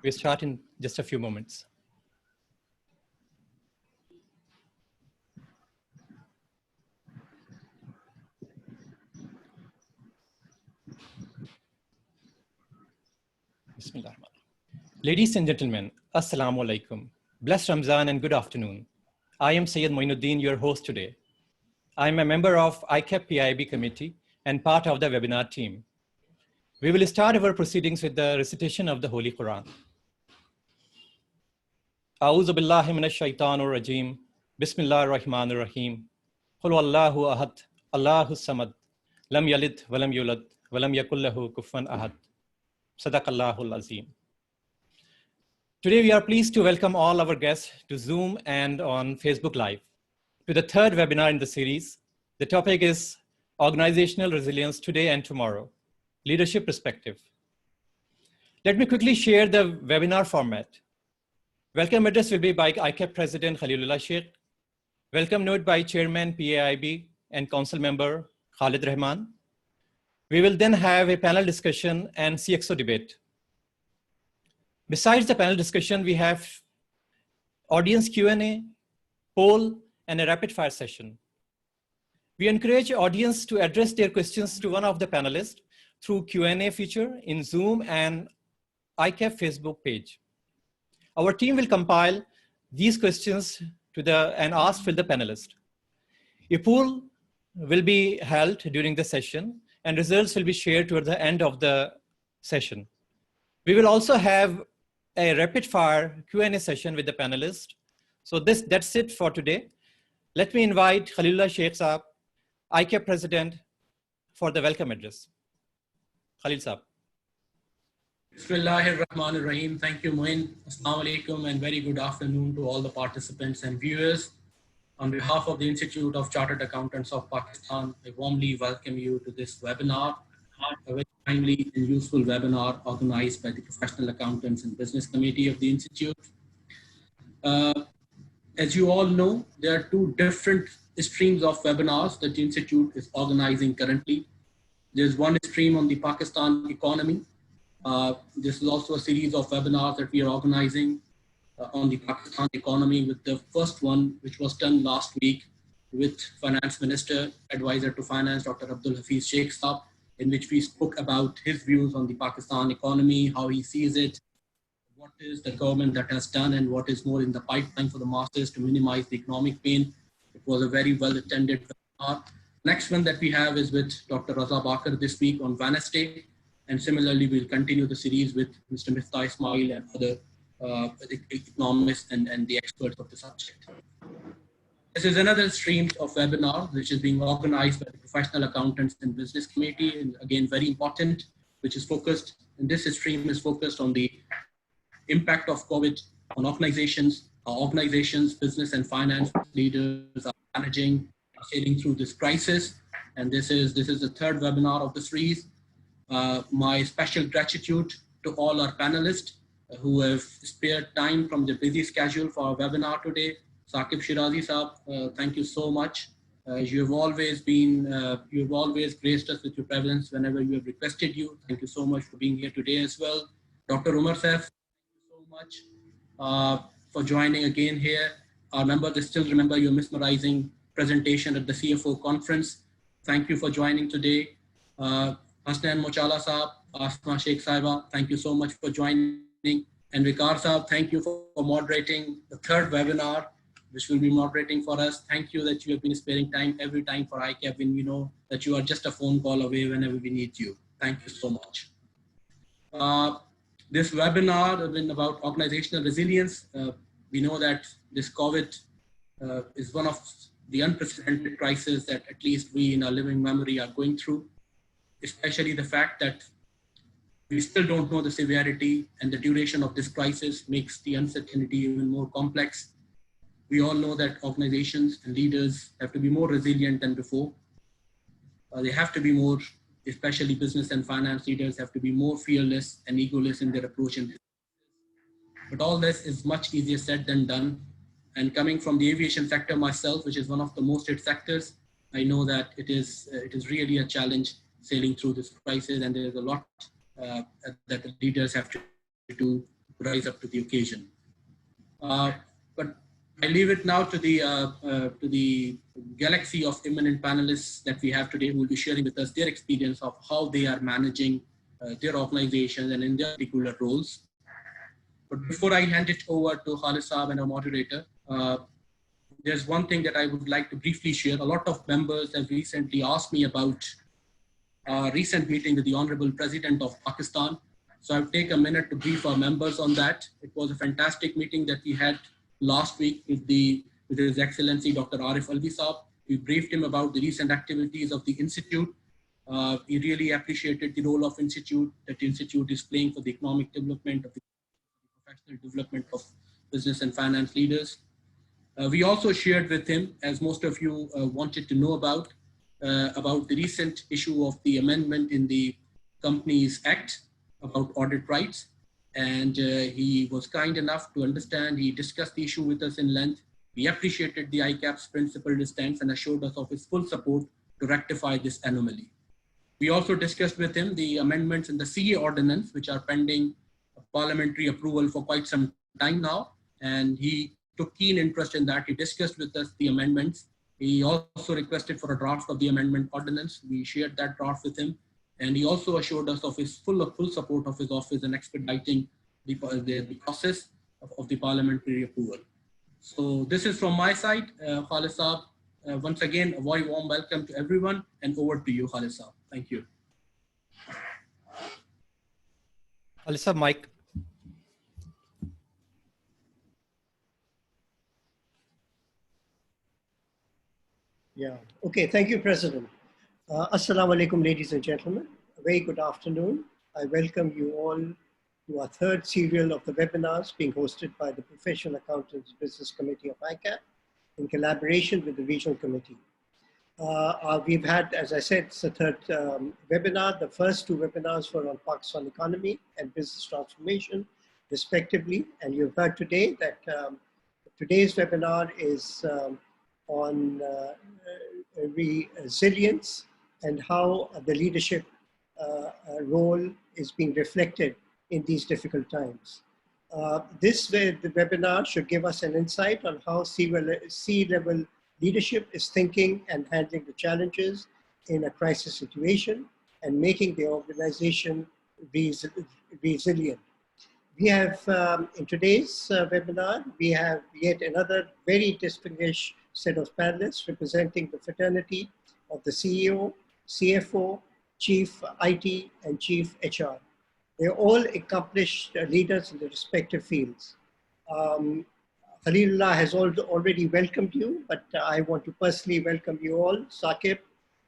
We'll start in just a few moments. Bismillah. Ladies and gentlemen, Assalamu alaikum. Blessed Ramzan and good afternoon. I am Syed Moinuddin, your host today. I am a member of ICAP PIB committee and part of the webinar team. We will start our proceedings with the recitation of the Holy Quran. A'udhu billahi minash shaitanir rajim. Bismillahir rahmanir rahim. Qul wallahu ahad. Allahu samad. Lam yalid walam yulad walam yakul lahu kufuwan ahad. Sadaqallahul azim. Today we are pleased to welcome all our guests to Zoom and on Facebook Live to the third webinar in the series. The topic is Organizational Resilience Today and Tomorrow, Leadership Perspective. Let me quickly share the webinar format. Welcome address will be by ICAP President Khalilullah Sheikh. Welcome note by Chairman PAIB and Council Member Khalid Rahman. We will then have a panel discussion and CXO debate. Besides the panel discussion, we have audience Q&A, poll, and a rapid fire session. We encourage audience to address their questions to one of the panelists through Q&A feature in Zoom and ICAP Facebook page. Our team will compile these questions and ask for the panelists. A poll will be held during the session and results will be shared toward the end of the session. We will also have a rapid fire Q&A session with the panelists. So that's it for today. Let me invite Khalilullah Sheikh Saab, ICAP President, for the welcome address. Khalil Saab. Bismillahir Rahmanir Rahim. Thank you, Moin. Assalamu alaikum and very good afternoon to all the participants and viewers. On behalf of the Institute of Chartered Accountants of Pakistan, I warmly welcome you to this webinar, a very timely and useful webinar organized by the Professional Accountants and Business Committee of the Institute. As you all know, there are two different streams of webinars that the Institute is organizing currently. There's one stream on the Pakistan economy. This is also a series of webinars that we are organizing on the Pakistan economy, with the first one, which was done last week with Finance Minister, Advisor to Finance, Dr. Abdul Hafiz Sheikh Saab, in which we spoke about his views on the Pakistan economy, how he sees it, what is the government that has done, and what is more in the pipeline for the masses to minimize the economic pain. It was a very well attended webinar. Next one that we have is with Dr. Raza Bakar this week on Wednesday. And similarly, we'll continue the series with Mr. Miftah Ismail and other economists and the experts of the subject. This is another stream of webinar, which is being organized by the Professional Accountants and Business Committee, and again, very important, which is focused, and this stream is focused on the impact of COVID on organizations, how organizations, business and finance leaders are managing, sailing through this crisis. And this is the third webinar of the series. My special gratitude to all our panelists who have spared time from their busy schedule for our webinar today. Saqib Shirazi Saab, thank you so much. You've always graced us with your presence whenever we have requested you. Thank you so much for being here today as well. Dr. Umar Saif, thank you so much for joining again here. Our members still remember your mesmerizing presentation at the CFO conference. Thank you for joining today. Hasnan Mochala Saab, Asma Sheikh Saiba, thank you so much for joining. And Vikar Saab, thank you for moderating the third webinar, which will be moderating for us. Thank you that you have been sparing time every time for ICAP, when we know that you are just a phone call away whenever we need you. Thank you so much. This webinar has been about organizational resilience. We know that this COVID is one of the unprecedented crises that at least we in our living memory are going through, especially the fact that we still don't know the severity and the duration of this crisis makes the uncertainty even more complex. We all know that organizations and leaders have to be more resilient than before. They have to be more, especially business and finance leaders, have to be more fearless and egoless in their approach. But all this is much easier said than done. And coming from the aviation sector myself, which is one of the most hit sectors, I know that it is really a challenge sailing through this crisis, and there is a lot that the leaders have to do to rise up to the occasion. But I leave it now to the galaxy of eminent panelists that we have today, who will be sharing with us their experience of how they are managing their organizations and in their particular roles. But before I hand it over to Khalid Saab and our moderator, there's one thing that I would like to briefly share. A lot of members have recently asked me about a recent meeting with the Honorable President of Pakistan. So I'll take a minute to brief our members on that. It was a fantastic meeting that we had last week with His Excellency Dr. Arif Alvi Saab. We briefed him about the recent activities of the Institute. He really appreciated the role of Institute, that the Institute is playing for the economic development of the professional development of business and finance leaders. We also shared with him, as most of you wanted to know about the recent issue of the amendment in the Companies Act about audit rights. And he was kind enough to understand. He discussed the issue with us in length. We appreciated the ICAP's principled stance and assured us of his full support to rectify this anomaly. We also discussed with him the amendments in the CA ordinance, which are pending parliamentary approval for quite some time now. And he took keen interest in that. He discussed with us the amendments. He also requested for a draft of the amendment ordinance. We shared that draft with him. And he also assured us of his full support of his office in expediting the process of the parliamentary approval. So this is from my side, Khalid Saab. Once again, a very warm welcome to everyone, and over to you, Khalid Saab. Thank you. Khalid Saab, mic. Yeah. Okay. Thank you, President. Assalamu alaikum, ladies and gentlemen. A very good afternoon. I welcome you all to our third serial of the webinars being hosted by the Professional Accountants Business Committee of ICAP in collaboration with the Regional Committee. We've had, as I said, it's the third webinar. The first two webinars were on Pakistan economy and business transformation, respectively. And you've heard today that today's webinar is on resilience and how the leadership role is being reflected in these difficult times. The webinar should give us an insight on how C-level leadership is thinking and handling the challenges in a crisis situation and making the organization resilient. We have, in today's webinar, we have yet another very distinguished set of panelists representing the fraternity of the CEO, CFO, Chief IT, and Chief HR. They're all accomplished leaders in their respective fields. Khalilullah has already welcomed you, but I want to personally welcome you all. Saqib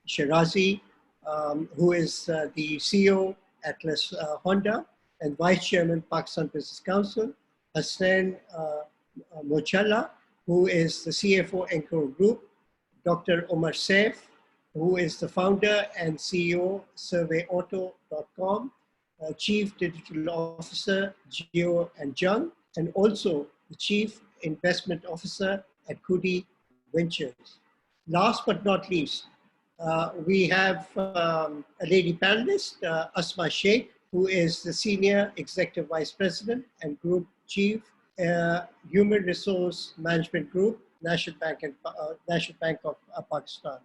Shirazi, who is the CEO Atlas Honda and Vice Chairman Pakistan Business Council. Hassan Mochalla, who is the CFO Encore Group. Dr. Omar Saif, who is the founder and CEO SurveyAuto.com, Chief Digital Officer Geo and Jung, and also the Chief Investment Officer at Kudi Ventures. Last but not least, we have a lady panelist, Asma Sheikh, who is the Senior Executive Vice President and Group Chief, Human Resource Management Group, National Bank of Pakistan.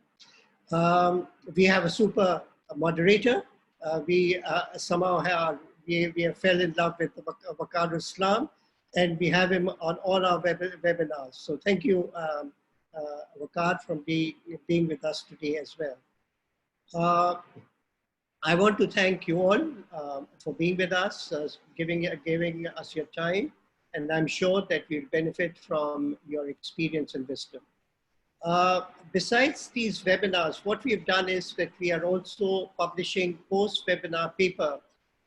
We have a super moderator. We somehow we fell in love with Waqar Islam, and we have him on all our webinars. So thank you, Waqar, for being with us today as well. I want to thank you all for being with us, giving us your time, and I'm sure that we'll benefit from your experience and wisdom. Besides these webinars, what we've done is that we are also publishing post-webinar paper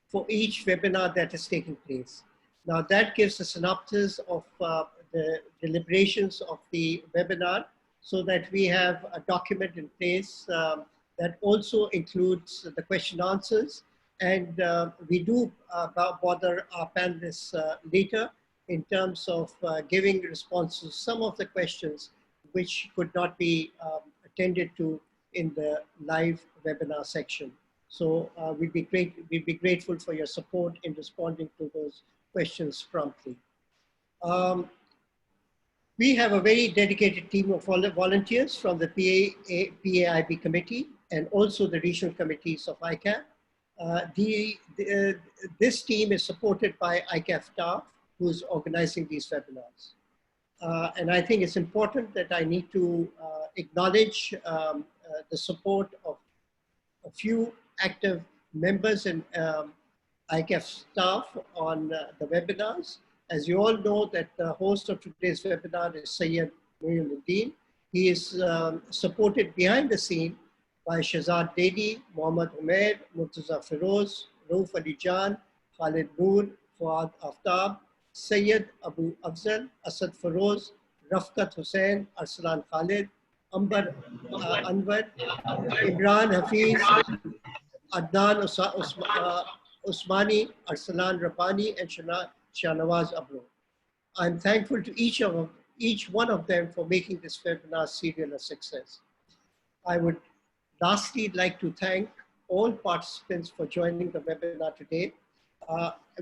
for each webinar that has taken place. Now that gives a synopsis of the deliberations of the webinar so that we have a document in place that also includes the question answers. And we do bother our panelists later in terms of giving responses to some of the questions which could not be attended to in the live webinar section. So we'd be grateful for your support in responding to those questions promptly. We have a very dedicated team of volunteers from the PAIB committee and also the regional committees of ICAP. This team is supported by ICAP staff who is organizing these webinars. And I think it's important that I need to acknowledge the support of a few active members and ICAP staff on the webinars. As you all know, that the host of today's webinar is Syed Muinuddin. He is supported behind the scene by Shahzad Dedi, Mohammad Umair, Murtaza Feroz, Rauf Ali Jan, Khalid Noor, Fuad Aftab, Syed Abu Afzal, Asad Feroz, Rafkat Hussain, Arsalan Khalid, Ambar Anwar, Imran Hafiz, Adnan Usmani, Arsalan Rabbani, and Shahnawaz Abro. I'm thankful to each one of them for making this webinar serial a success. I would lastly like to thank all participants for joining the webinar today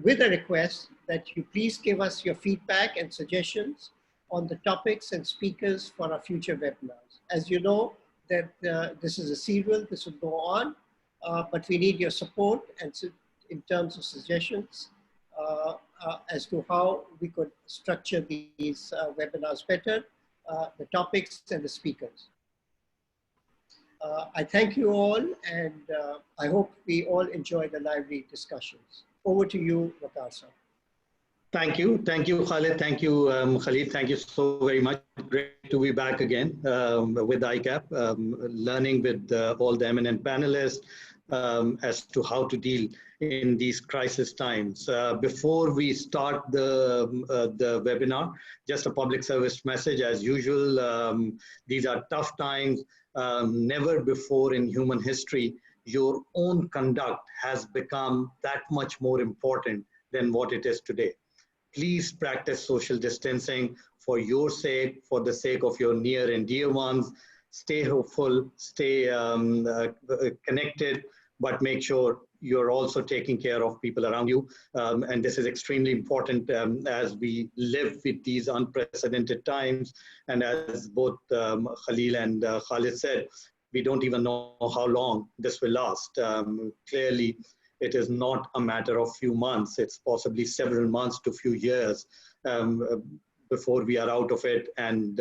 with a request that you please give us your feedback and suggestions on the topics and speakers for our future webinars. As you know, that this is a serial, this will go on, but we need your support and in terms of suggestions as to how we could structure these webinars better, the topics and the speakers. I thank you all, and I hope we all enjoy the lively discussions. Over to you, Waqar sir. Thank you, Khalid. Thank you, Khalid. Thank you so very much. Great to be back again with ICAP, learning with all the eminent panelists as to how to deal in these crisis times. Before we start the webinar, just a public service message as usual. These are tough times. Never before in human history, your own conduct has become that much more important than what it is today. Please practice social distancing for your sake, for the sake of your near and dear ones. Stay hopeful, stay connected, but make sure you're also taking care of people around you. And this is extremely important as we live with these unprecedented times. And as both Khalil and Khalid said, we don't even know how long this will last. Clearly, it is not a matter of few months. It's possibly several months to few years before we are out of it and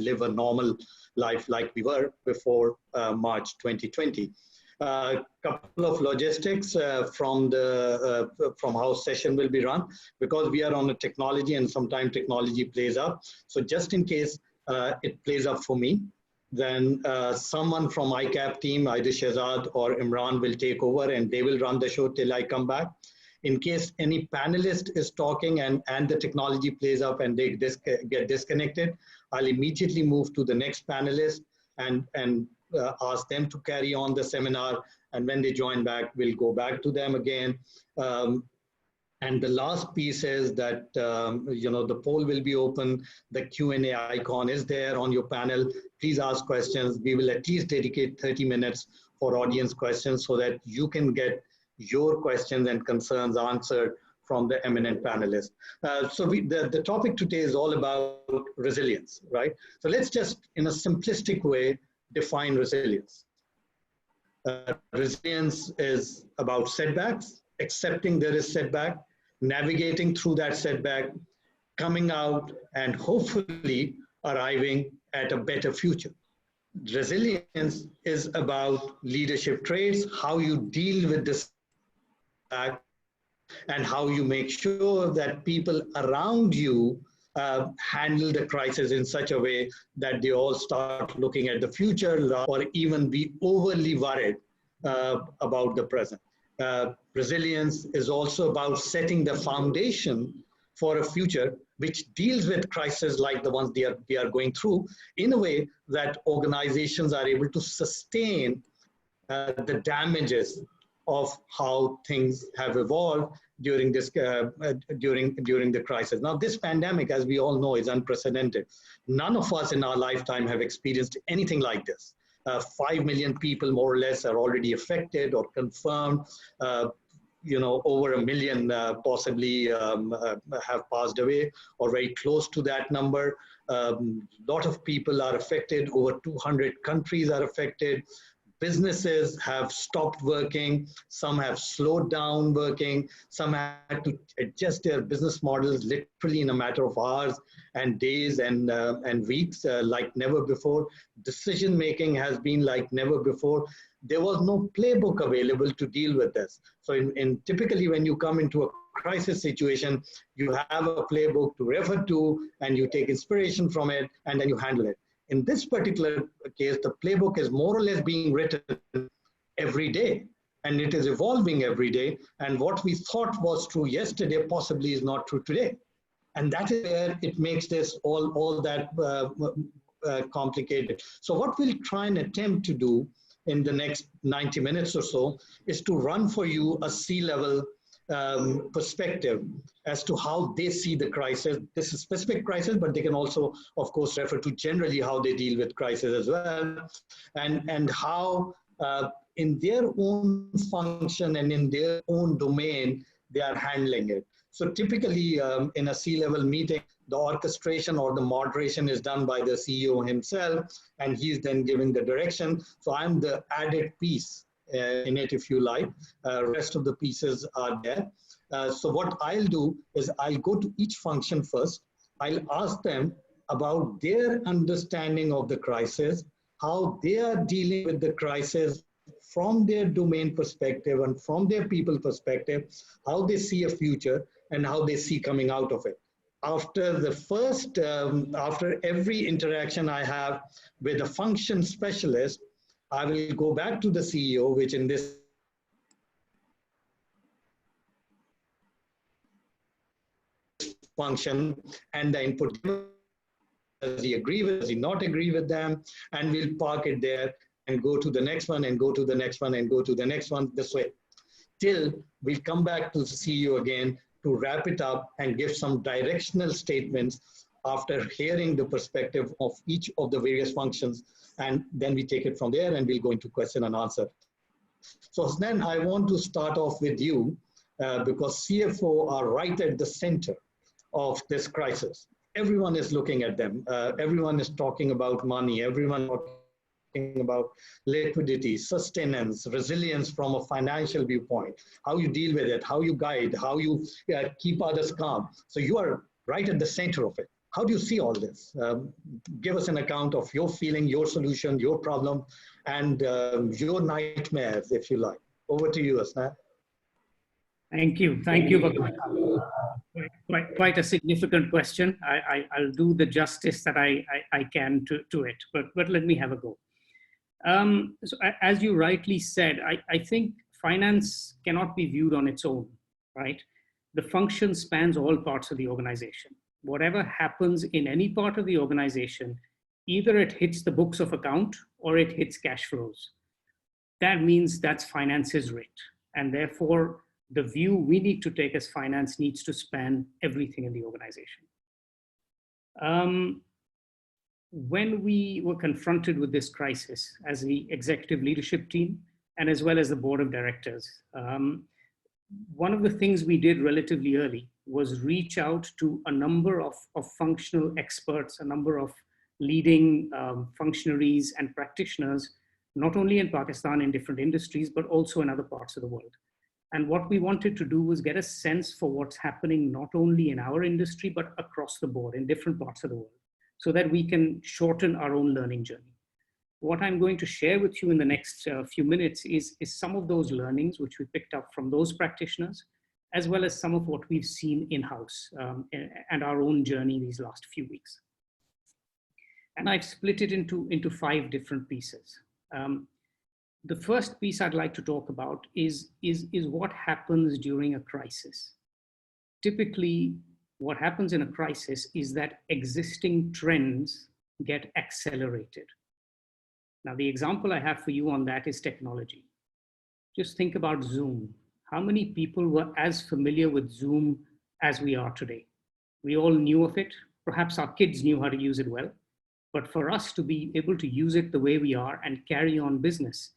live a normal life like we were before March 2020. Couple of logistics from how session will be run, because we are on a technology and sometimes technology plays up. So just in case it plays up for me, then someone from ICAP team, either Shahzad or Imran, will take over and they will run the show till I come back. In case any panelist is talking and the technology plays up and they get disconnected, I'll immediately move to the next panelist and ask them to carry on the seminar. And when they join back, we'll go back to them again. And the last piece is that, the poll will be open. The Q&A icon is there on your panel. Please ask questions. We will at least dedicate 30 minutes for audience questions so that you can get your questions and concerns answered from the eminent panelists. So the topic today is all about resilience, right? So let's just, in a simplistic way, define resilience. Resilience is about setbacks, accepting there is setback, navigating through that setback, coming out, and hopefully arriving at a better future. Resilience is about leadership traits, how you deal with this setback, and how you make sure that people around you handle the crisis in such a way that they all start looking at the future or even be overly worried about the present. Resilience is also about setting the foundation for a future which deals with crises like the ones they are going through in a way that organizations are able to sustain the damages of how things have evolved during this during the crisis. Now, this pandemic, as we all know, is unprecedented. None of us in our lifetime have experienced anything like this. 5 million people, more or less, are already affected or confirmed. over 1 million possibly have passed away, or very close to that number. Lot of people are affected. Over 200 countries are affected. Businesses have stopped working. Some have slowed down working. Some had to adjust their business models literally in a matter of hours and days and weeks, like never before. Decision making has been like never before. There was no playbook available to deal with this. So typically when you come into a crisis situation, you have a playbook to refer to, and you take inspiration from it, and then you handle it. In this particular case, the playbook is more or less being written every day, and it is evolving every day. And what we thought was true yesterday possibly is not true today. And that is where it makes this all that complicated. So what we'll try and attempt to do in the next 90 minutes or so is to run for you a C-level perspective as to how they see the crisis. This is specific crisis, but they can also, of course, refer to generally how they deal with crisis as well, and how in their own function and in their own domain, they are handling it. So typically in a C-level meeting, the orchestration or the moderation is done by the CEO himself, and he's then giving the direction. So I'm the added piece in it, if you like. Rest of the pieces are there. So what I'll do is I'll go to each function first. I'll ask them about their understanding of the crisis, how they are dealing with the crisis from their domain perspective and from their people perspective, how they see a future and how they see coming out of it. After the first, after every interaction I have with a function specialist, I will go back to the CEO, which in this function, and the input. Does he agree with, does he not agree with them? And we'll park it there and go to the next one and go to the next one and go to the next one this way, till we come back to the CEO again to wrap it up and give some directional statements after hearing the perspective of each of the various functions. And then we take it from there and we'll go into question and answer. So then I want to start off with you because CFO are right at the center of this crisis. Everyone is looking at them. Everyone is talking about money. Everyone is talking about liquidity, sustenance, resilience from a financial viewpoint, how you deal with it, how you guide, how you keep others calm. So you are right at the center of it. How do you see all this? Give us an account of your feeling, your solution, your problem, and your nightmares, if you like. Over to you, Asna. Thank you. Thank you. Quite a significant question. I'll do the justice that I can to it, but let me have a go. So as you rightly said, I think finance cannot be viewed on its own, right? The function spans all parts of the organization. Whatever happens in any part of the organization, either it hits the books of account or it hits cash flows. That means that's finance's rate. And therefore, the view we need to take as finance needs to span everything in the organization. When we were confronted with this crisis as the executive leadership team and as well as the board of directors, one of the things we did relatively early was reach out to a number of functional experts, a number of leading functionaries and practitioners, not only in Pakistan in different industries, but also in other parts of the world. And what we wanted to do was get a sense for what's happening not only in our industry, but across the board in different parts of the world, so that we can shorten our own learning journey. What I'm going to share with you in the next few minutes is some of those learnings which we picked up from those practitioners, as well as some of what we've seen in-house and our own journey these last few weeks. And I've split it into 5 different pieces. The first piece I'd like to talk about is what happens during a crisis. Typically, what happens in a crisis is that existing trends get accelerated. Now, the example I have for you on that is technology. Just think about Zoom. How many people were as familiar with Zoom as we are today? We all knew of it. Perhaps our kids knew how to use it well. But for us to be able to use it the way we are and carry on business,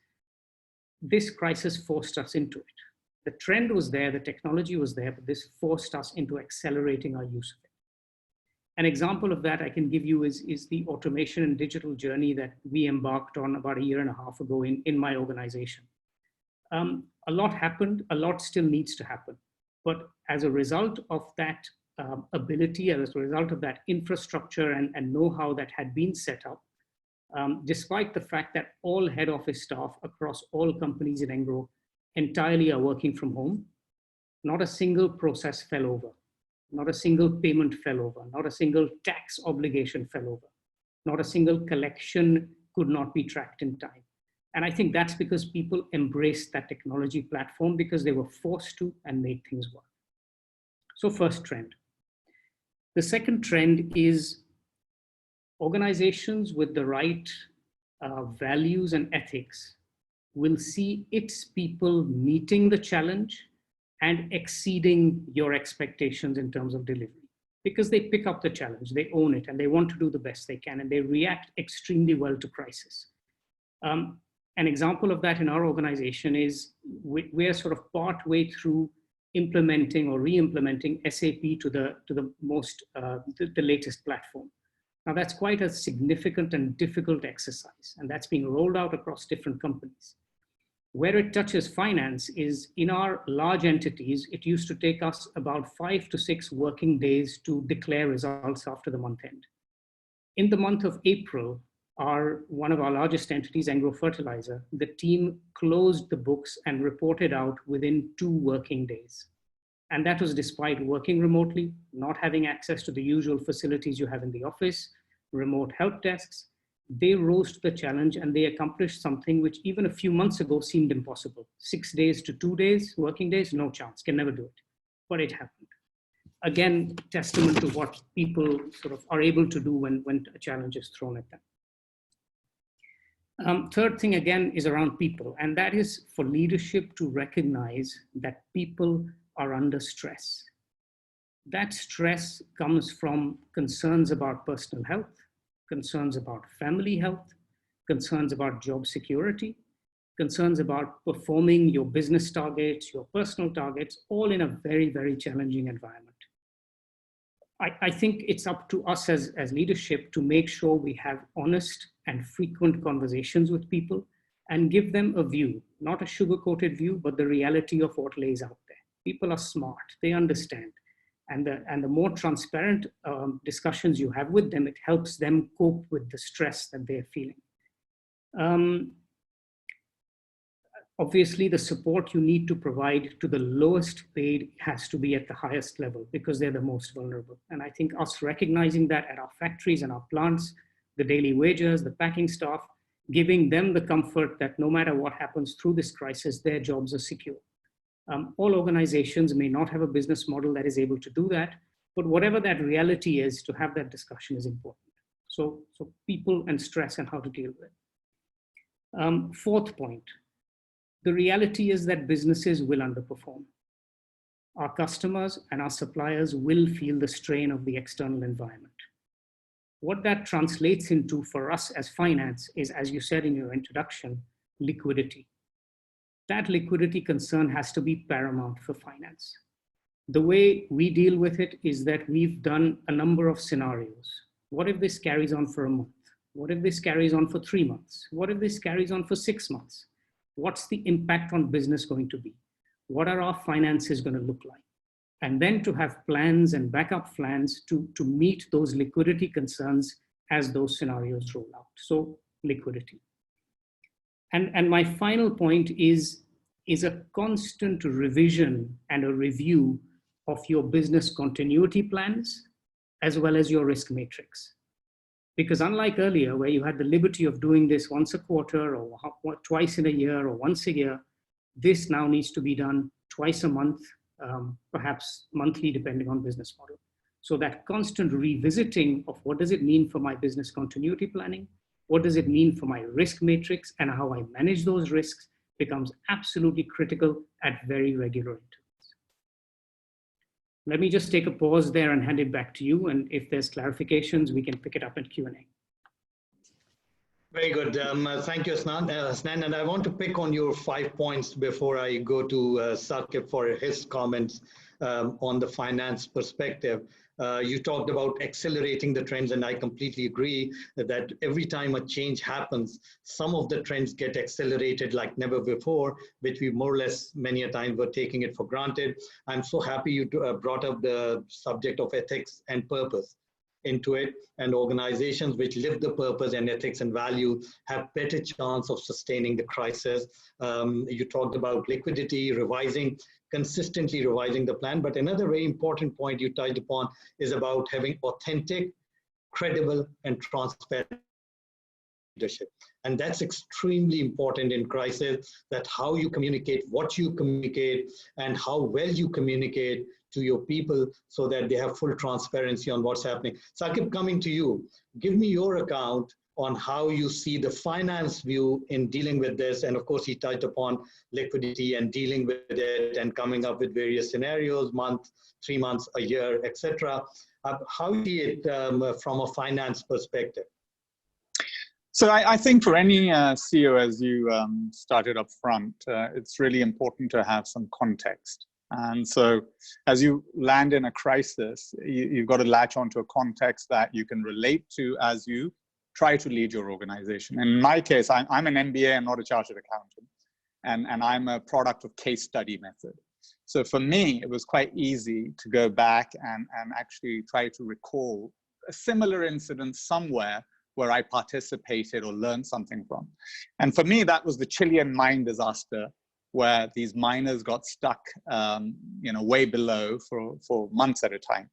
this crisis forced us into it. The trend was there, the technology was there, but this forced us into accelerating our use of it. An example of that I can give you is the automation and digital journey that we embarked on about 1.5 years ago in my organization. A lot happened, a lot still needs to happen. But as a result of that ability, as a result of that infrastructure and know-how that had been set up, despite the fact that all head office staff across all companies in Engro entirely are working from home, not a single process fell over. Not a single payment fell over, not a single tax obligation fell over, not a single collection could not be tracked in time. And I think that's because people embraced that technology platform because they were forced to and made things work. So first trend. The second trend is organizations with the right values and ethics will see its people meeting the challenge and exceeding your expectations in terms of delivery. Because they pick up the challenge, they own it, and they want to do the best they can, and they react extremely well to crisis. An example of that in our organization is we're sort of part way through implementing or re-implementing SAP to the latest platform. Now that's quite a significant and difficult exercise, and that's being rolled out across different companies. Where it touches finance is in our large entities, it used to take us about 5 to 6 working days to declare results after the month end. In the month of April, one of our largest entities, Engro Fertilizer, the team closed the books and reported out within 2 working days. And that was despite working remotely, not having access to the usual facilities you have in the office, remote help desks. They rose to the challenge and they accomplished something which even a few months ago seemed impossible. 6 days to 2 days, working days, no chance, can never do it. But it happened. Again, testament to what people sort of are able to do when a challenge is thrown at them. Third thing again is around people, and that is for leadership to recognize that people are under stress. That stress comes from concerns about personal health, concerns about family health, concerns about job security, concerns about performing your business targets, your personal targets, all in a very, very challenging environment. I think it's up to us as leadership to make sure we have honest and frequent conversations with people and give them a view, not a sugar-coated view, but the reality of what lays out there. People are smart, they understand. And the more transparent discussions you have with them, it helps them cope with the stress that they're feeling. Obviously, the support you need to provide to the lowest paid has to be at the highest level because they're the most vulnerable. And I think us recognizing that at our factories and our plants, the daily wages, the packing staff, giving them the comfort that no matter what happens through this crisis, their jobs are secure. All organizations may not have a business model that is able to do that, but whatever that reality is, to have that discussion is important. So people and stress and how to deal with it. Fourth point, the reality is that businesses will underperform. Our customers and our suppliers will feel the strain of the external environment. What that translates into for us as finance is, as you said in your introduction, liquidity. That liquidity concern has to be paramount for finance. The way we deal with it is that we've done a number of scenarios. What if this carries on for a month? What if this carries on for 3 months? What if this carries on for 6 months? What's the impact on business going to be? What are our finances going to look like? And then to have plans and backup plans to meet those liquidity concerns as those scenarios roll out. So liquidity. And my final point is a constant revision and a review of your business continuity plans, as well as your risk matrix. Because unlike earlier, where you had the liberty of doing this once a quarter or twice in a year or once a year, this now needs to be done twice a month, perhaps monthly, depending on business model. So that constant revisiting of what does it mean for my business continuity planning? What does it mean for my risk matrix and how I manage those risks becomes absolutely critical at very regular intervals. Let me just take a pause there and hand it back to you. And if there's clarifications, we can pick it up at Q&A. Very good. Thank you, Hasnan. And I want to pick on your 5 points before I go to Saqib for his comments on the finance perspective. You talked about accelerating the trends, and I completely agree that every time a change happens, some of the trends get accelerated like never before, which we more or less many a time were taking it for granted. I'm so happy you brought up the subject of ethics and purpose into it, and organizations which live the purpose and ethics and value have better chance of sustaining the crisis. You talked about liquidity, consistently revising the plan, but another very important point you touched upon is about having authentic, credible, and transparent leadership. And that's extremely important in crisis, that how you communicate, what you communicate, and how well you communicate to your people so that they have full transparency on what's happening. Saqib, coming to you, give me your account on how you see the finance view in dealing with this. And of course, he touched upon liquidity and dealing with it and coming up with various scenarios, month, 3 months, a year, etc. How do you see it from a finance perspective? So I think for any CEO, as you started up front, it's really important to have some context. And so as you land in a crisis, you've got to latch onto a context that you can relate to as you try to lead your organization. In my case, I'm an MBA and not a chartered accountant. And I'm a product of case study method. So for me, it was quite easy to go back and actually try to recall a similar incident somewhere where I participated or learned something from. And for me, that was the Chilean mine disaster, where these miners got stuck way below for months at a time,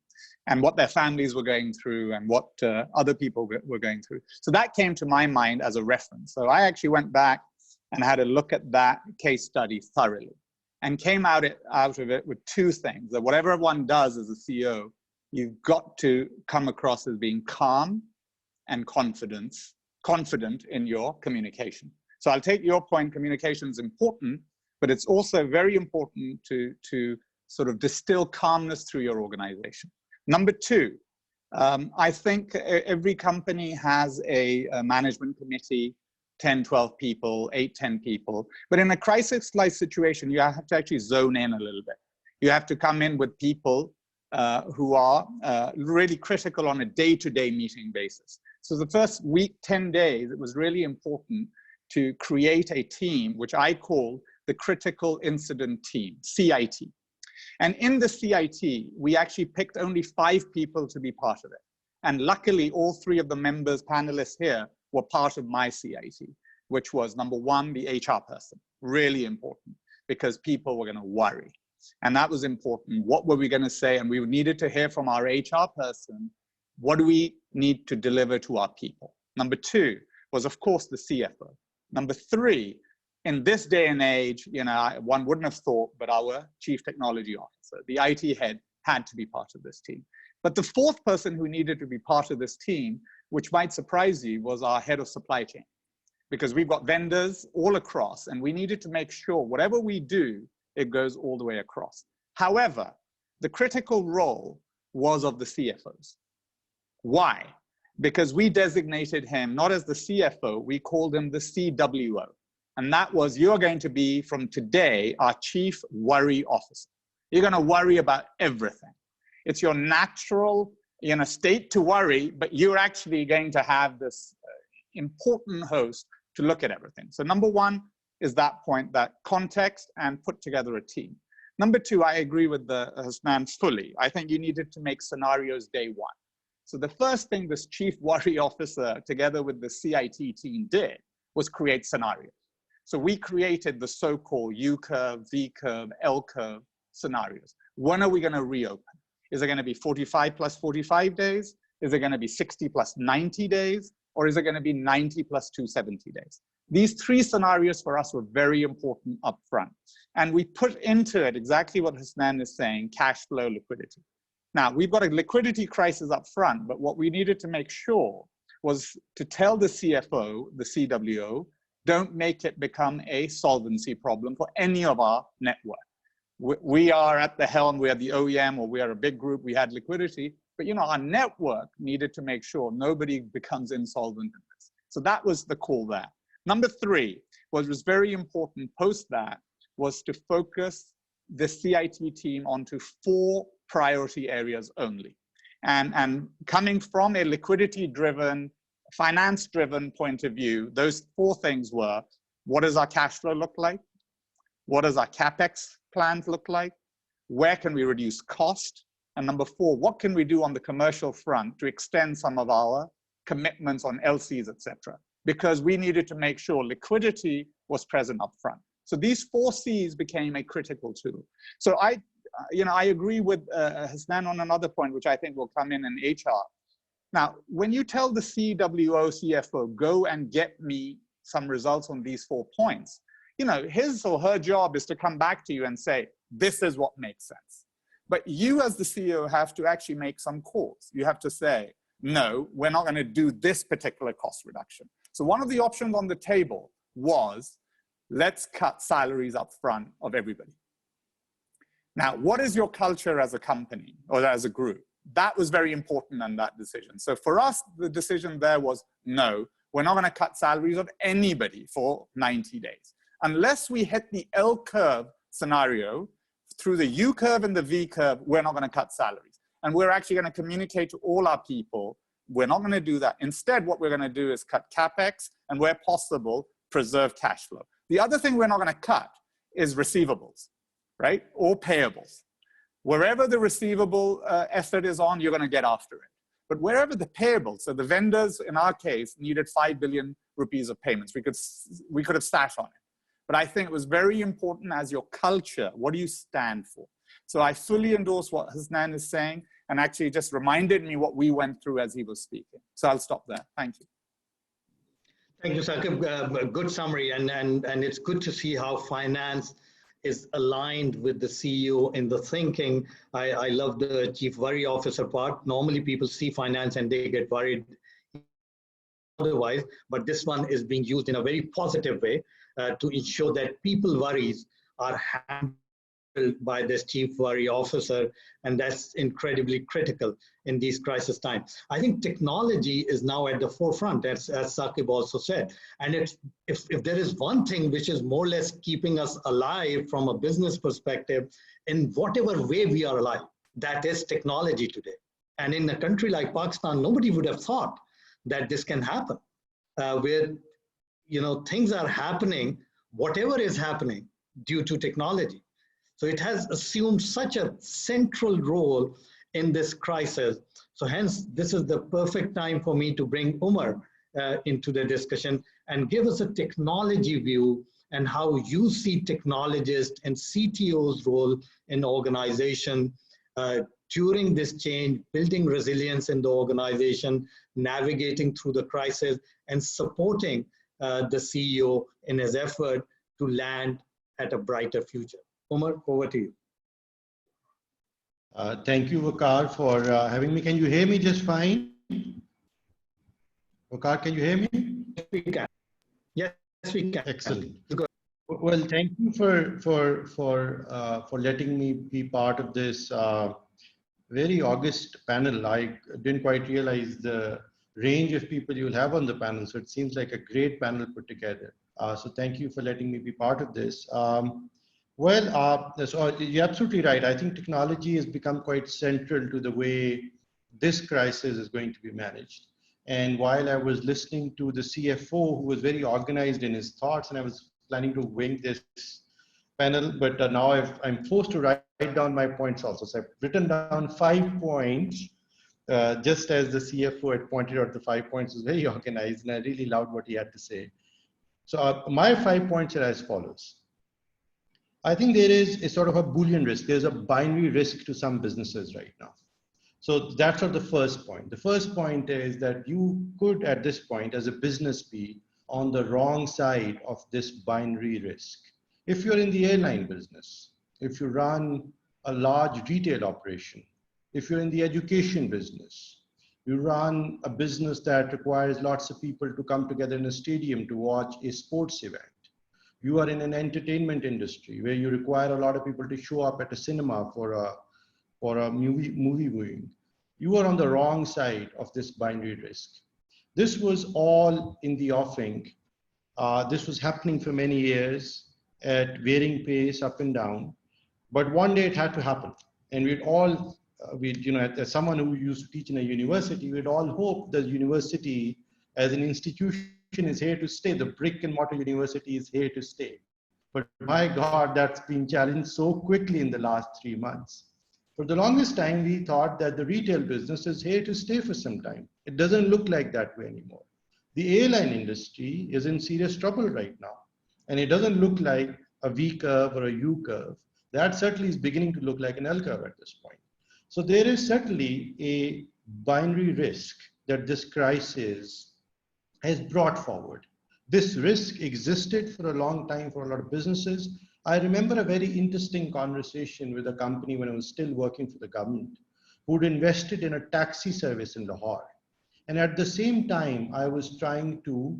and what their families were going through and what other people were going through. So that came to my mind as a reference. So I actually went back and had a look at that case study thoroughly and came out of it with 2 things: that whatever one does as a CEO, you've got to come across as being calm and confident in your communication. So I'll take your point, communication is important, but it's also very important to sort of distill calmness through your organization. Number 2, I think every company has a management committee, 10, 12 people, 8, 10 people. But in a crisis-like situation, you have to actually zone in a little bit. You have to come in with people who are really critical on a day-to-day meeting basis. So the first week, 10 days, it was really important to create a team, which I call the Critical Incident Team, CIT. And in the CIT, we actually picked only 5 people to be part of it. And luckily, all 3 of the members, panelists here, were part of my CIT, which was number 1, the HR person, really important, because people were going to worry. And that was important. What were we going to say? And we needed to hear from our HR person, what do we need to deliver to our people? Number 2 was, of course, the CFO. Number 3, in this day and age, one wouldn't have thought, but our chief technology officer, the IT head, had to be part of this team. But the 4th person who needed to be part of this team, which might surprise you, was our head of supply chain. Because we've got vendors all across, and we needed to make sure whatever we do, it goes all the way across. However, the critical role was of the CFOs. Why? Because we designated him not as the CFO, we called him the CWO. And that was, you're going to be, from today, our chief worry officer. You're going to worry about everything. It's your natural state to worry, but you're actually going to have this important host to look at everything. So number 1 is that point, that context, and put together a team. Number 2, I agree with Hasnan fully. I think you needed to make scenarios day 1. So the first thing this chief worry officer, together with the CIT team, did was create scenarios. So we created the so-called U-curve, V-curve, L-curve scenarios. When are we going to reopen? Is it going to be 45 plus 45 days? Is it going to be 60 plus 90 days? Or is it going to be 90 plus 270 days? These 3 scenarios for us were very important up front. And we put into it exactly what Hasnan is saying, cash flow, liquidity. Now, we've got a liquidity crisis up front, but what we needed to make sure was to tell the CFO, the CWO, don't make it become a solvency problem for any of our network. We are at the helm, we are the OEM, or we are a big group, we had liquidity, but our network needed to make sure nobody becomes insolvent in this. So that was the call there. Number three, what was very important post that was to focus the CIT team onto 4 priority areas only. And coming from a liquidity-driven, finance-driven point of view, those 4 things were, what does our cash flow look like? What does our CapEx plans look like? Where can we reduce cost? And number 4, what can we do on the commercial front to extend some of our commitments on LCs, etc.? Because we needed to make sure liquidity was present up front. So these 4 C's became a critical tool. So I agree with Hasnan on another point, which I think will come in HR. Now, when you tell the CWO, CFO, go and get me some results on these 4 points, his or her job is to come back to you and say, this is what makes sense. But you as the CEO have to actually make some calls. You have to say, no, we're not going to do this particular cost reduction. So one of the options on the table was, let's cut salaries up front of everybody. Now, what is your culture as a company or as a group? That was very important in that decision. So for us, the decision there was, no, we're not going to cut salaries of anybody for 90 days. Unless we hit the L curve scenario, through the U curve and the V curve, we're not going to cut salaries. And we're actually going to communicate to all our people, we're not going to do that. Instead, what we're going to do is cut CapEx and where possible, preserve cash flow. The other thing we're not going to cut is receivables, right? Or payables. Wherever the receivable effort is on, you're going to get after it. But wherever the payables, so the vendors in our case needed 5 billion rupees of payments. We could have sat on it. But I think it was very important as your culture, what do you stand for? So I fully endorse what Hasnan is saying, and actually just reminded me what we went through as he was speaking. So I'll stop there. Thank you. Thank you, Saqib. Good summary, and it's good to see how finance is aligned with the CEO in the thinking. I love the chief worry officer part. Normally people see finance and they get worried otherwise, but this one is being used in a very positive way to ensure that people worries are handled by this chief worry officer, and that's incredibly critical in these crisis times. I think technology is now at the forefront, as Saqib also said. And if there is one thing which is more or less keeping us alive from a business perspective, in whatever way we are alive, that is technology today. And in a country like Pakistan, nobody would have thought that this can happen, where things are happening, whatever is happening, due to technology. So it has assumed such a central role in this crisis. So hence, this is the perfect time for me to bring Umar into the discussion and give us a technology view and how you see technologists and CTO's role in organization during this change, building resilience in the organization, navigating through the crisis, and supporting the CEO in his effort to land at a brighter future. Umar, over to you. Thank you, Waqar, for having me. Can you hear me just fine? Waqar, can you hear me? Yes, we can. Yes, we can. Excellent. Well, thank you for letting me be part of this very august panel. I didn't quite realize the range of people you'll have on the panel, so it seems like a great panel put together. So thank you for letting me be part of this. So you're absolutely right. I think technology has become quite central to the way this crisis is going to be managed. And while I was listening to the CFO, who was very organized in his thoughts, and I was planning to wing this panel, but now I'm forced to write down my points also. So I've written down 5 points, just as the CFO had pointed out. The 5 points was very organized, and I really loved what he had to say. So my 5 points are as follows. I think there is a sort of a Boolean risk. There's a binary risk to some businesses right now. So that's sort of the first point. The first point is that you could, at this point, as a business, be on the wrong side of this binary risk. If you're in the airline business, if you run a large retail operation, if you're in the education business, you run a business that requires lots of people to come together in a stadium to watch a sports event. You are in an entertainment industry where you require a lot of people to show up at a cinema for a movie viewing. You are on the wrong side of this binary risk. This was all in the offing. This was happening for many years at varying pace, up and down. But one day it had to happen. And we'd all, as someone who used to teach in a university, we'd all hope the university as an institution is here to stay. The brick and mortar university is here to stay. But my God, that's been challenged so quickly in the last 3 months. For the longest time, we thought that the retail business is here to stay for some time. It doesn't look like that way anymore. The airline industry is in serious trouble right now. And it doesn't look like a V curve or a U curve. That certainly is beginning to look like an L curve at this point. So there is certainly a binary risk that this crisis has brought forward. This risk existed for a long time for a lot of businesses. I remember a very interesting conversation with a company when I was still working for the government, who'd invested in a taxi service in Lahore. And at the same time, I was trying to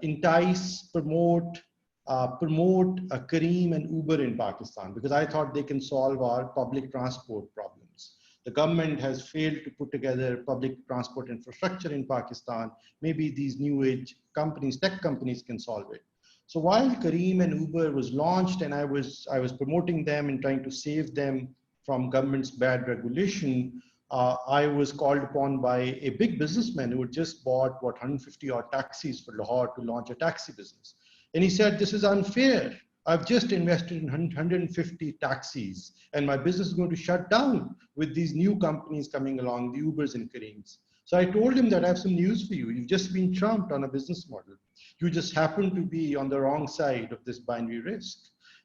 entice, promote Careem and Uber in Pakistan, because I thought they can solve our public transport problems. The government has failed to put together public transport infrastructure in Pakistan. Maybe these new age companies, tech companies, can solve it. So while Careem and Uber was launched and I was promoting them and trying to save them from government's bad regulation, I was called upon by a big businessman who had just bought 150 odd taxis for Lahore to launch a taxi business. And he said, this is unfair. I've just invested in 150 taxis and my business is going to shut down with these new companies coming along, the Ubers and Careems. So I told him that I have some news for you. You've just been trumped on a business model. You just happen to be on the wrong side of this binary risk.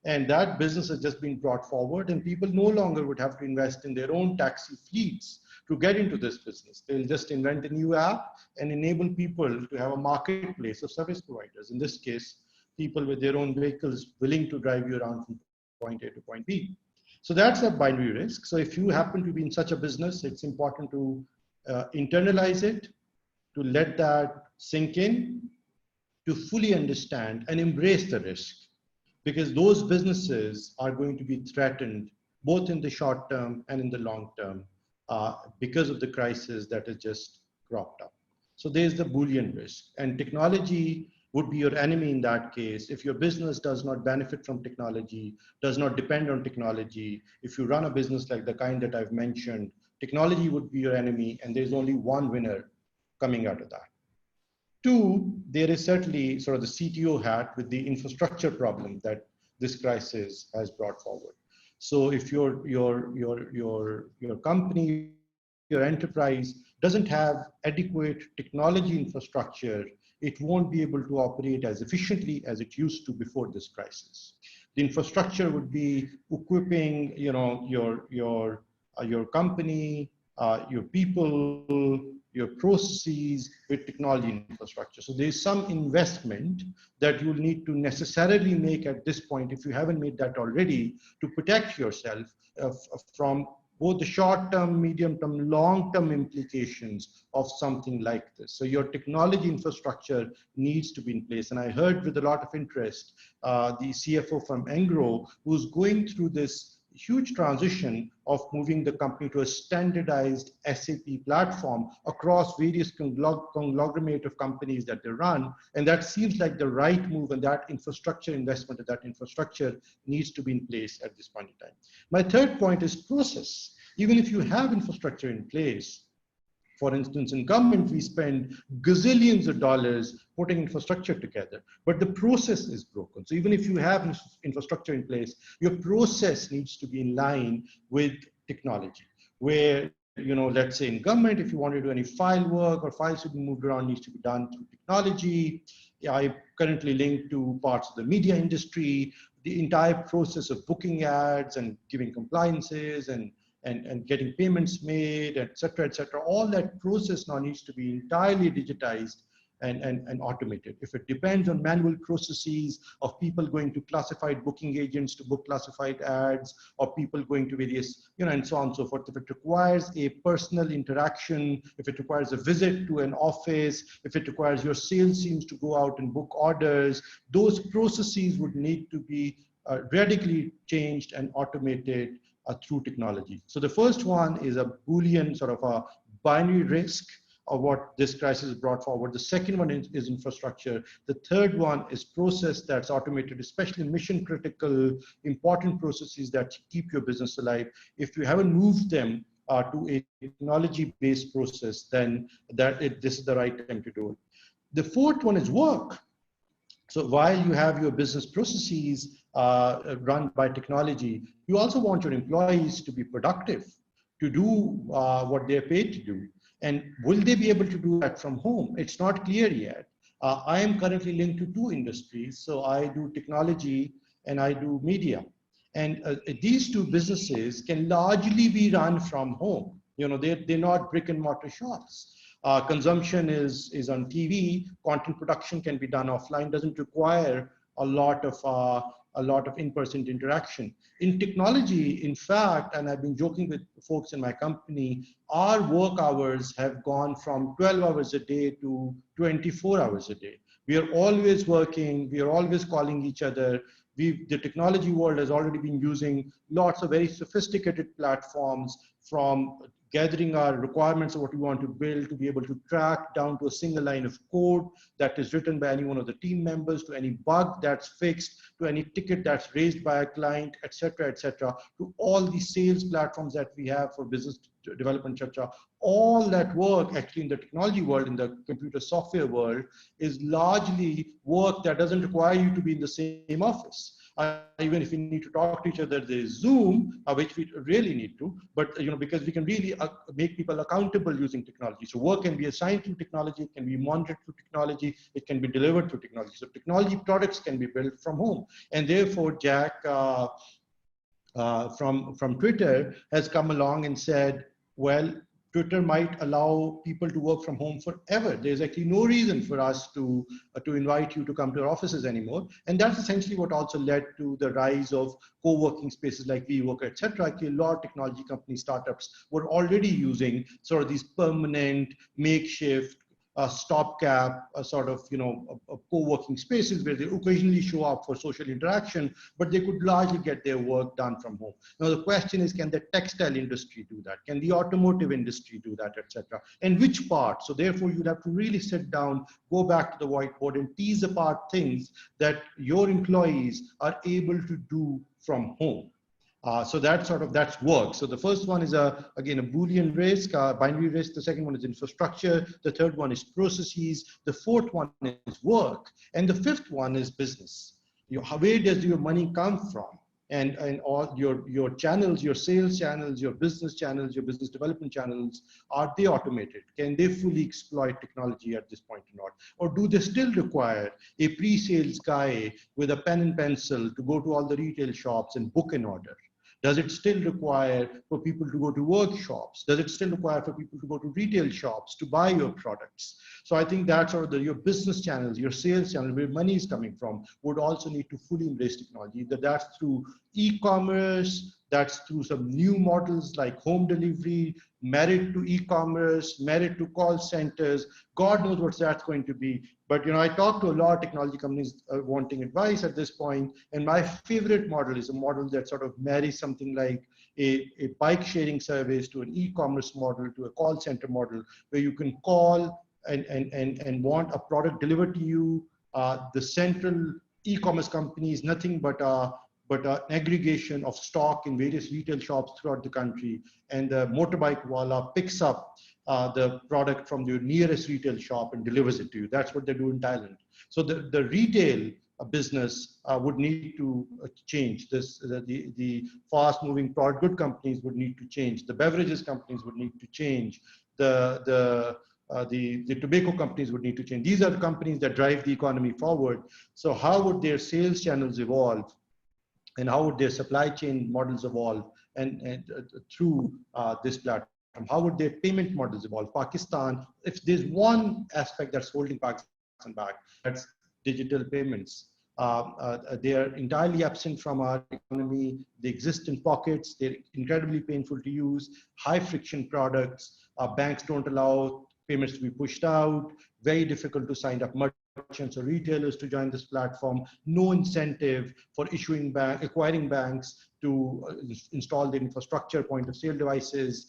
And that business has just been brought forward and people no longer would have to invest in their own taxi fleets to get into this business. They'll just invent a new app and enable people to have a marketplace of service providers. In this case, people with their own vehicles willing to drive you around from point A to point B. So that's a binary risk. So if you happen to be in such a business, it's important to internalize it, to let that sink in, to fully understand and embrace the risk, because those businesses are going to be threatened both in the short term and in the long term because of the crisis that has just cropped up. So there's the Boolean risk, and technology would be your enemy in that case. If your business does not benefit from technology, does not depend on technology, if you run a business like the kind that I've mentioned, technology would be your enemy, and there's only one winner coming out of that. Two, there is certainly sort of the CTO hat with the infrastructure problem that this crisis has brought forward. So if your company, your enterprise doesn't have adequate technology infrastructure, it won't be able to operate as efficiently as it used to before this crisis. The infrastructure would be equipping, your company, your people, your processes with technology infrastructure. So there's some investment that you'll need to necessarily make at this point, if you haven't made that already, to protect yourself from both the short-term, medium-term, long-term implications of something like this. So your technology infrastructure needs to be in place. And I heard with a lot of interest, the CFO from Engro, who's going through this huge transition of moving the company to a standardized SAP platform across various conglomerate of companies that they run. And that seems like the right move, and that infrastructure investment, that infrastructure needs to be in place at this point in time. My third point is process. Even if you have infrastructure in place, for instance, in government, we spend gazillions of dollars putting infrastructure together, but the process is broken. So even if you have infrastructure in place, your process needs to be in line with technology. Where, let's say in government, if you want to do any file work or files to be moved around, needs to be done through technology. I currently linked to parts of the media industry, the entire process of booking ads and giving compliances and getting payments made, et cetera, all that process now needs to be entirely digitized and automated. If it depends on manual processes of people going to classified booking agents to book classified ads, or people going to various, and so on and so forth, if it requires a personal interaction, if it requires a visit to an office, if it requires your sales teams to go out and book orders, those processes would need to be radically changed and automated through technology. So the first one is a Boolean sort of a binary risk of what this crisis brought forward. The second one is infrastructure. The third one is process that's automated, especially mission critical, important processes that keep your business alive. If you haven't moved them to a technology-based process, then this is the right time to do it. The fourth one is work. So while you have your business processes run by technology, you also want your employees to be productive, to do what they're paid to do. And will they be able to do that from home? It's not clear yet. I am currently linked to two industries. So I do technology and I do media. And these two businesses can largely be run from home. You know, they're not brick and mortar shops. Consumption is on TV. Content production can be done offline. Doesn't require a lot of in-person interaction. In technology, in fact, and I've been joking with folks in my company, our work hours have gone from 12 hours a day to 24 hours a day. We are always working. We are always calling each other. The technology world has already been using lots of very sophisticated platforms, from gathering our requirements of what we want to build to be able to track down to a single line of code that is written by any one of the team members, to any bug that's fixed, to any ticket that's raised by a client, etc., to all the sales platforms that we have for business development, etc. All that work actually in the technology world, in the computer software world, is largely work that doesn't require you to be in the same office. Even if we need to talk to each other, there's Zoom, which we really need to, but because we can really make people accountable using technology. So work can be assigned through technology, it can be monitored through technology, it can be delivered through technology. So technology products can be built from home. And therefore, Jack from Twitter has come along and said, well, Twitter might allow people to work from home forever. There's actually no reason for us to invite you to come to our offices anymore. And that's essentially what also led to the rise of co-working spaces like WeWork, etc. Actually, a lot of technology company startups were already using sort of these permanent, makeshift, stopgap co-working spaces where they occasionally show up for social interaction, but they could largely get their work done from home. Now the question is, can the textile industry do that? Can the automotive industry do that, etc.? And which part? So therefore you'd have to really sit down, go back to the whiteboard and tease apart things that your employees are able to do from home. So that's work. So the first one is again a Boolean risk, binary risk. The second one is infrastructure. The third one is processes. The fourth one is work, and the fifth one is business. Where does your money come from? And all your channels, your sales channels, your business development channels, are they automated? Can they fully exploit technology at this point or not? Or do they still require a pre-sales guy with a pen and pencil to go to all the retail shops and book an order? Does it still require for people to go to workshops? Does it still require for people to go to retail shops to buy your products? So I think that's sort of your business channels, your sales channel, where money is coming from, would also need to fully embrace technology. That's through e-commerce, that's through some new models like home delivery, married to e-commerce, married to call centers. God knows what that's going to be. But I talk to a lot of technology companies wanting advice at this point, and my favorite model is a model that sort of marries something like a bike sharing service to an e-commerce model to a call center model, where you can call and want a product delivered to you. The central e-commerce company is nothing but an aggregation of stock in various retail shops throughout the country, and the motorbike wala picks up the product from your nearest retail shop and delivers it to you. That's what they do in Thailand. So the retail business would need to change. The fast-moving product good companies would need to change. The beverages companies would need to change. The tobacco companies would need to change. These are the companies that drive the economy forward. So how would their sales channels evolve? And how would their supply chain models evolve and through this platform? How would their payment models evolve? Pakistan, if there's one aspect that's holding Pakistan back, that's digital payments. They are entirely absent from our economy. They exist in pockets. They're incredibly painful to use, high friction products. Banks don't allow payments to be pushed out, very difficult to sign up so retailers to join this platform, no incentive for acquiring banks to install the infrastructure, point of sale devices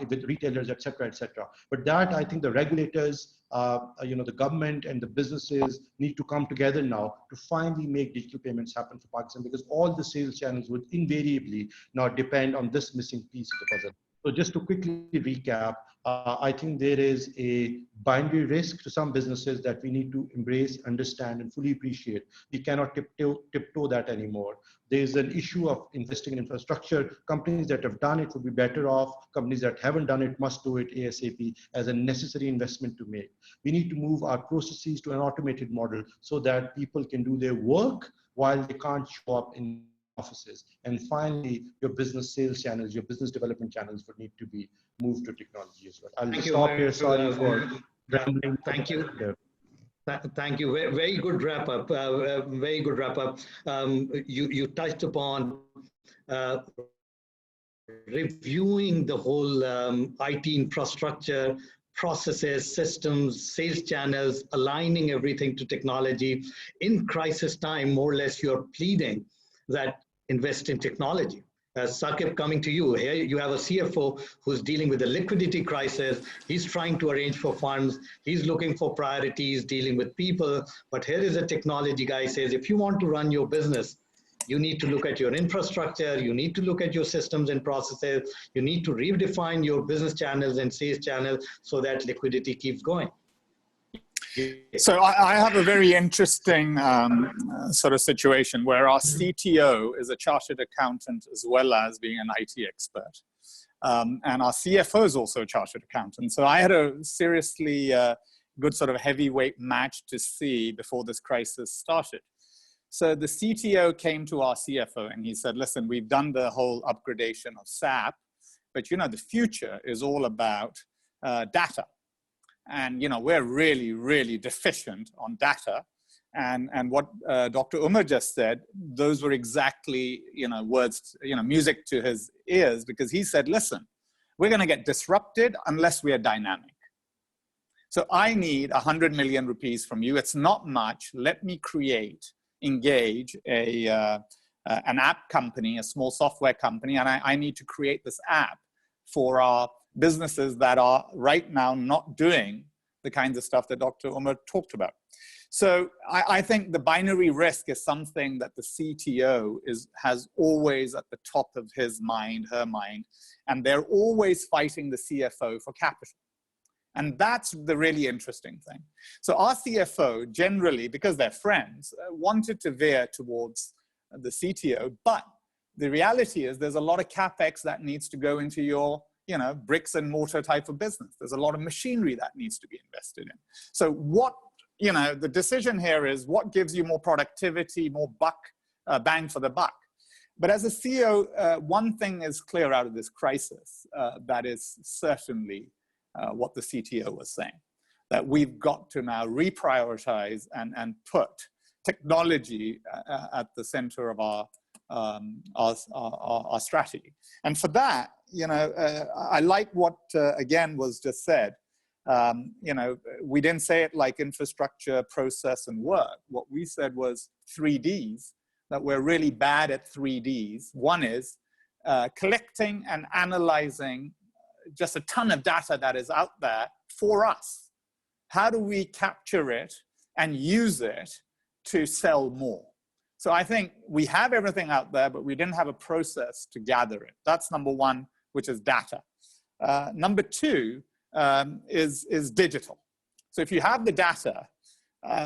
with retailers, et cetera, et cetera. But that, I think the regulators, the government and the businesses need to come together now to finally make digital payments happen for Pakistan, because all the sales channels would invariably now depend on this missing piece of the puzzle. So just to quickly recap, I think there is a binary risk to some businesses that we need to embrace, understand, and fully appreciate. We cannot tiptoe that anymore. There's an issue of investing in infrastructure. Companies that have done it would be better off. Companies that haven't done it must do it ASAP as a necessary investment to make. We need to move our processes to an automated model so that people can do their work while they can't show up in offices. And finally, your business sales channels, your business development channels would need to be moved to technology as well. I'll stop here. Sorry for rambling. Thank you. Thank you. Very good wrap up. Very good wrap up. You touched upon reviewing the whole IT infrastructure, processes, systems, sales channels, aligning everything to technology. In crisis time, more or less, you're pleading that invest in technology. Saqib, coming to you, here you have a CFO who's dealing with a liquidity crisis. He's trying to arrange for funds. He's looking for priorities, dealing with people. But here is a technology guy says, if you want to run your business, you need to look at your infrastructure. You need to look at your systems and processes. You need to redefine your business channels and sales channels so that liquidity keeps going. So I have a very interesting sort of situation where our CTO is a chartered accountant as well as being an IT expert. And our CFO is also a chartered accountant. So I had a seriously good sort of heavyweight match to see before this crisis started. So the CTO came to our CFO and he said, listen, we've done the whole upgradation of SAP, but the future is all about data. And we're really, really deficient on data. And what Dr. Umar just said, those were exactly words, music to his ears, because he said, listen, we're going to get disrupted unless we are dynamic. So I need 100 million rupees from you. It's not much. Let me engage an app company, a small software company, and I need to create this app for our businesses that are right now not doing the kinds of stuff that Dr. Umar talked about. So I think the binary risk is something that the CTO has always at the top of his mind, her mind, and they're always fighting the CFO for capital. And that's the really interesting thing. So our CFO generally, because they're friends, wanted to veer towards the CTO, but the reality is there's a lot of CapEx that needs to go into your bricks and mortar type of business. There's a lot of machinery that needs to be invested in. So the decision here is what gives you more productivity, more bang for the buck. But as a CEO, one thing is clear out of this crisis, that is certainly what the CTO was saying, that we've got to now reprioritize and put technology at the center of our strategy. And for that, I like what again was just said. We didn't say it like infrastructure, process, and work. What we said was 3Ds, that we're really bad at 3Ds. One is collecting and analyzing just a ton of data that is out there for us. How do we capture it and use it to sell more? So I think we have everything out there, but we didn't have a process to gather it. That's number one, which is data. Number two is digital. So if you have the data,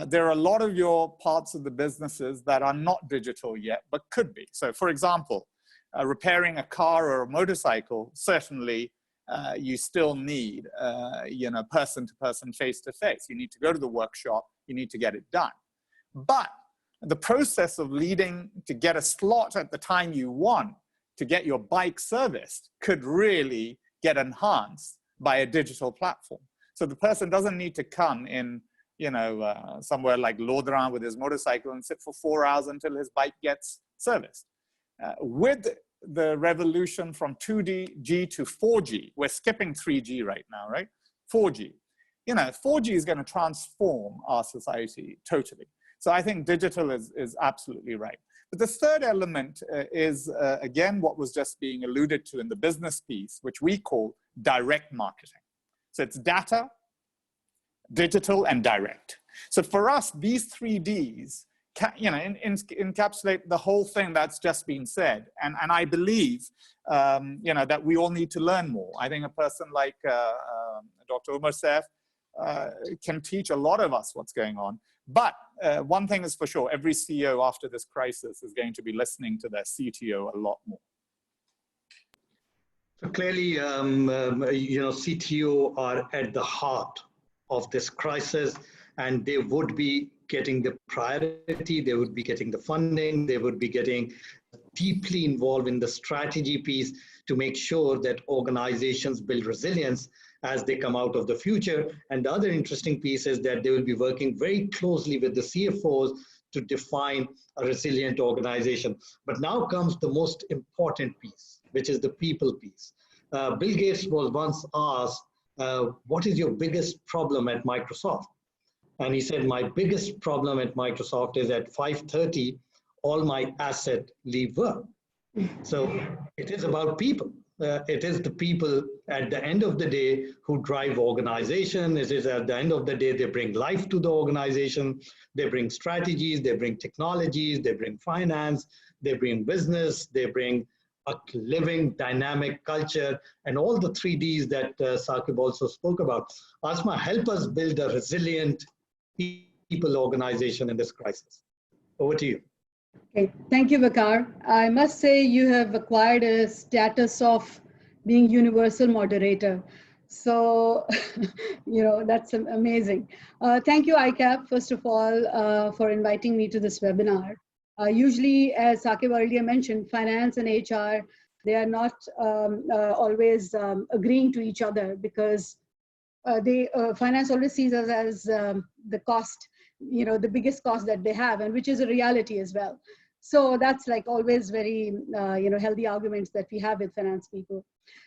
there are a lot of your parts of the businesses that are not digital yet, but could be. So for example, repairing a car or a motorcycle, certainly you still need person-to-person, face-to-face. You need to go to the workshop, you need to get it done. But the process of leading to get a slot at the time you want to get your bike serviced could really get enhanced by a digital platform. So the person doesn't need to come in, somewhere like Lodran with his motorcycle and sit for 4 hours until his bike gets serviced. With the revolution from 2G to 4G, we're skipping 3G right now, right? 4G. you know, 4G is going to transform our society totally. So I think digital is absolutely right. But the third element is, again, what was just being alluded to in the business piece, which we call direct marketing. So it's data, digital, and direct. So for us, these 3 Ds, you know, encapsulate the whole thing that's just been said. And I believe, you know, that we all need to learn more. I think a person like Dr. Umar Saif can teach a lot of us what's going on. But one thing is for sure, every CEO after this crisis is going to be listening to their CTO a lot more. So clearly, you know, CTO are at the heart of this crisis, and they would be getting the priority, they would be getting the funding, they would be getting deeply involved in the strategy piece to make sure that organizations build resilience as they come out of the future. And the other interesting piece is that they will be working very closely with the CFOs to define a resilient organization. But now comes the most important piece, which is the people piece. Bill Gates was once asked, what is your biggest problem at Microsoft? And he said, my biggest problem at Microsoft is at 5:30, all my assets leave work. So it is about people. It is the people at the end of the day who drive organization. It is at the end of the day, they bring life to the organization. They bring strategies, they bring technologies, they bring finance, they bring business, they bring a living dynamic culture, and all the 3 Ds that Saqib also spoke about. Asma, help us build a resilient people organization in this crisis. Over to you. Okay, thank you, Vakar. I must say you have acquired a status of being universal moderator. So, you know, that's amazing. Thank you, ICAP, first of all, for inviting me to this webinar. Usually, as Saqib earlier mentioned, finance and HR, they are not always agreeing to each other because finance always sees us as the cost, you know, the biggest cost that they have, and which is a reality as well. So that's like always very, you know, healthy arguments that we have with finance people.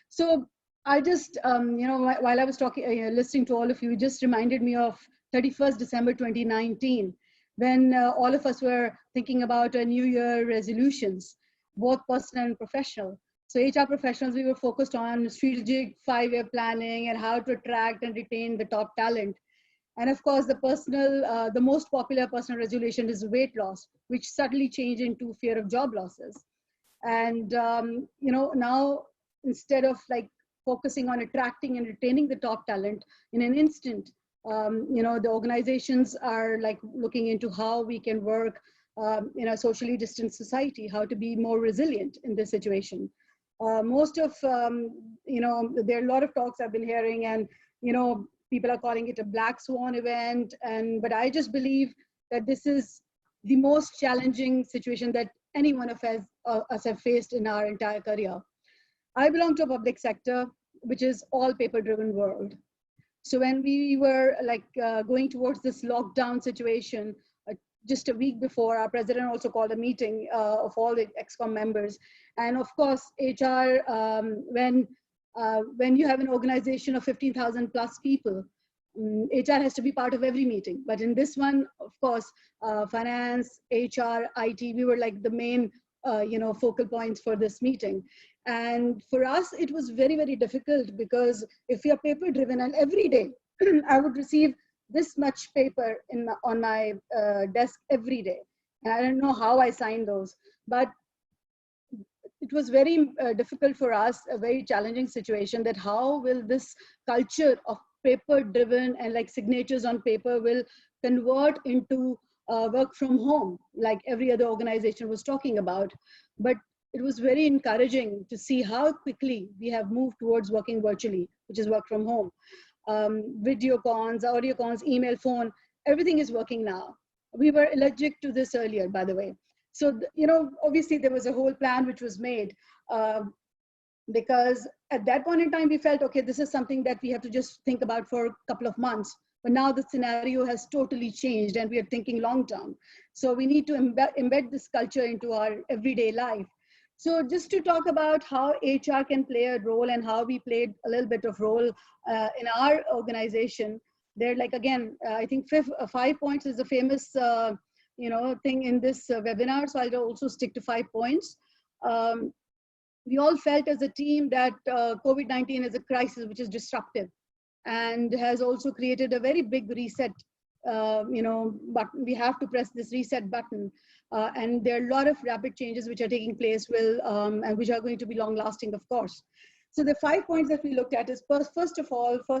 So I just, you know, while I was talking, listening to all of you, just reminded me of 31st December 2019, when all of us were thinking about a New Year resolutions, both personal and professional. So HR professionals, we were focused on strategic 5-year planning and how to attract and retain the top talent. And of course, the personal, the most popular personal resolution is weight loss, which suddenly changed into fear of job losses. And, you know, now instead of like focusing on attracting and retaining the top talent in an instant, you know, the organizations are like looking into how we can work in a socially distant society, how to be more resilient in this situation. Most of, you know, there are a lot of talks I've been hearing, and, you know, people are calling it a black swan event. But I just believe that this is the most challenging situation that any one of us have faced in our entire career. I belong to a public sector, which is all paper-driven world. So when we were like going towards this lockdown situation, just a week before, our president also called a meeting of all the ExCom members. And of course, HR, when you have an organization of 15,000 plus people, HR has to be part of every meeting. But in this one, of course, finance, HR, IT, we were like the main, you know, focal points for this meeting. And for us, it was very, very difficult because if we are paper driven, and every day I would receive this much paper on my desk every day. And I don't know how I signed those, but it was very difficult for us, a very challenging situation, that how will this culture of paper driven and like signatures on paper will convert into work from home, like every other organization was talking about. But it was very encouraging to see how quickly we have moved towards working virtually, which is work from home. Video cons, audio cons, email, phone, everything is working now. We were allergic to this earlier, by the way. So, you know, obviously there was a whole plan which was made because at that point in time, we felt, okay, this is something that we have to just think about for a couple of months. But now the scenario has totally changed and we are thinking long term. So we need to embed this culture into our everyday life. So just to talk about how HR can play a role and how we played a little bit of role in our organization, They're like, again, I think 5 points is a famous, thing in this webinar. So I'll also stick to 5 points. We all felt as a team that COVID-19 is a crisis which is disruptive and has also created a very big reset. But we have to press this reset button, and there are a lot of rapid changes which are taking place, and which are going to be long lasting, of course. So the 5 points that we looked at is first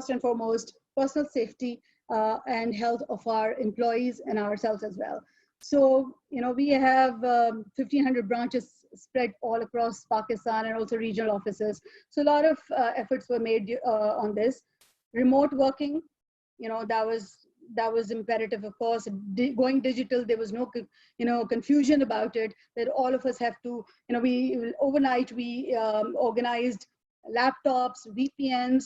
and foremost, personal safety and health of our employees and ourselves as well. So, we have 1,500 branches spread all across Pakistan and also regional offices. So a lot of efforts were made on this. Remote working, that was imperative, of course. Going digital, there was no confusion about it, that all of us have to, overnight we organized laptops, VPNs,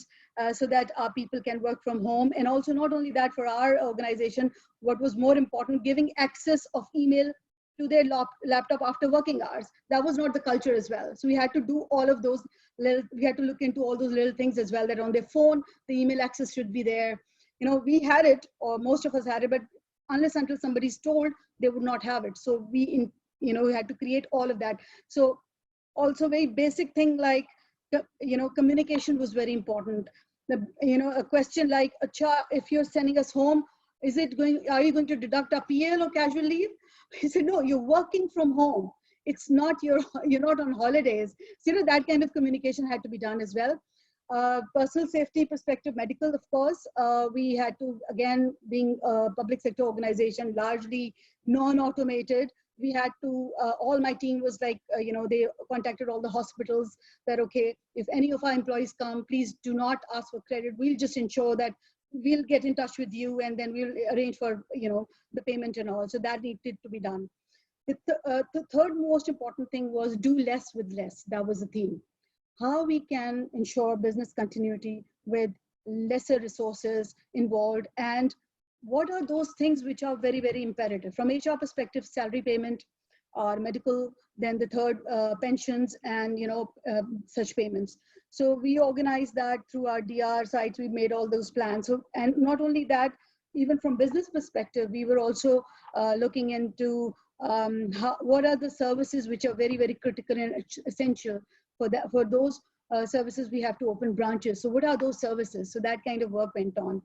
so that our people can work from home. And also, not only that, for our organization, what was more important, giving access of email to their laptop after working hours. That was not the culture as well. So we had to do all of those we had to look into all those little things as well, that on their phone, the email access should be there. We had it, or most of us had it, but unless until somebody's told, they would not have it. So we had to create all of that. So also very basic thing like, communication was very important. A question like, if you're sending us home, are you going to deduct our PL or casual leave? He said, no, you're working from home. It's not, you're not on holidays. So, that kind of communication had to be done as well. Personal safety perspective, medical, of course, we had to, again, being a public sector organization, largely non-automated, we had to, all my team was like, they contacted all the hospitals that, okay, if any of our employees come, please do not ask for credit. We'll just ensure that we'll get in touch with you, and then we'll arrange for, the payment and all. So that needed to be done. The third most important thing was do less with less. That was the theme. How we can ensure business continuity with lesser resources involved, and what are those things which are very, very imperative from HR perspective, salary payment or medical, then the third, pensions and, such payments. So we organized that through our DR sites. We made all those plans. So, and not only that, even from business perspective, we were also looking into what are the services which are very, very critical and essential for that. For those services, we have to open branches. So what are those services? So that kind of work went on.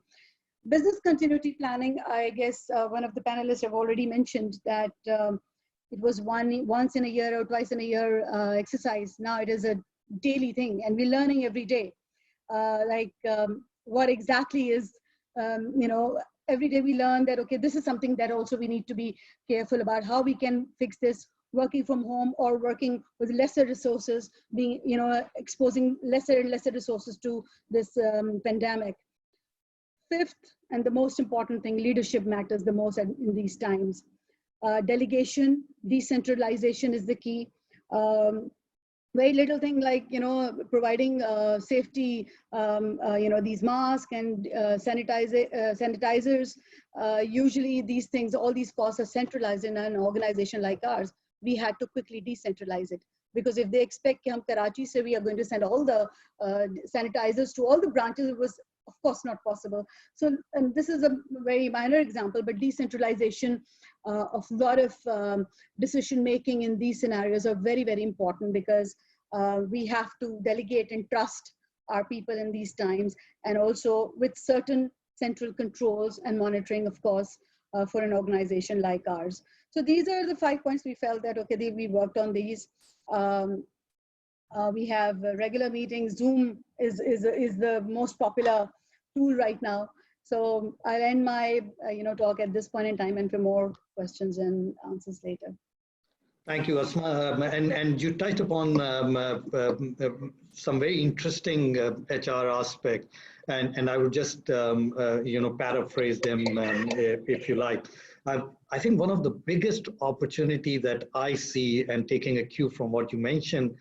Business continuity planning, I guess one of the panelists have already mentioned that it was once in a year or twice in a year exercise. Now it is a daily thing, and we're learning every day. What exactly is, every day we learn that, okay, this is something that also we need to be careful about, how we can fix this, working from home or working with lesser resources, being, exposing lesser and lesser resources to this pandemic. Fifth, and the most important thing, leadership matters the most in these times. Delegation, decentralization is the key. Very little thing like, providing safety, these masks and sanitizers. Usually these things, all these costs are centralized in an organization like ours. We had to quickly decentralize it, because if they expect that Karachi, so we are going to send all the sanitizers to all the branches, it was of course not possible. So, and this is a very minor example, but decentralization of a lot of decision making in these scenarios are very, very important, because we have to delegate and trust our people in these times, and also with certain central controls and monitoring, of course, for an organization like ours. So these are the 5 points we felt that, okay, we worked on these. We have regular meetings. Zoom is the most popular tool right now. So I'll end my talk at this point in time, and for more questions and answers later. Thank you, Asma. And you touched upon some very interesting HR aspect, and I would just paraphrase them if you like. I think one of the biggest opportunity that I see, and taking a cue from what you mentioned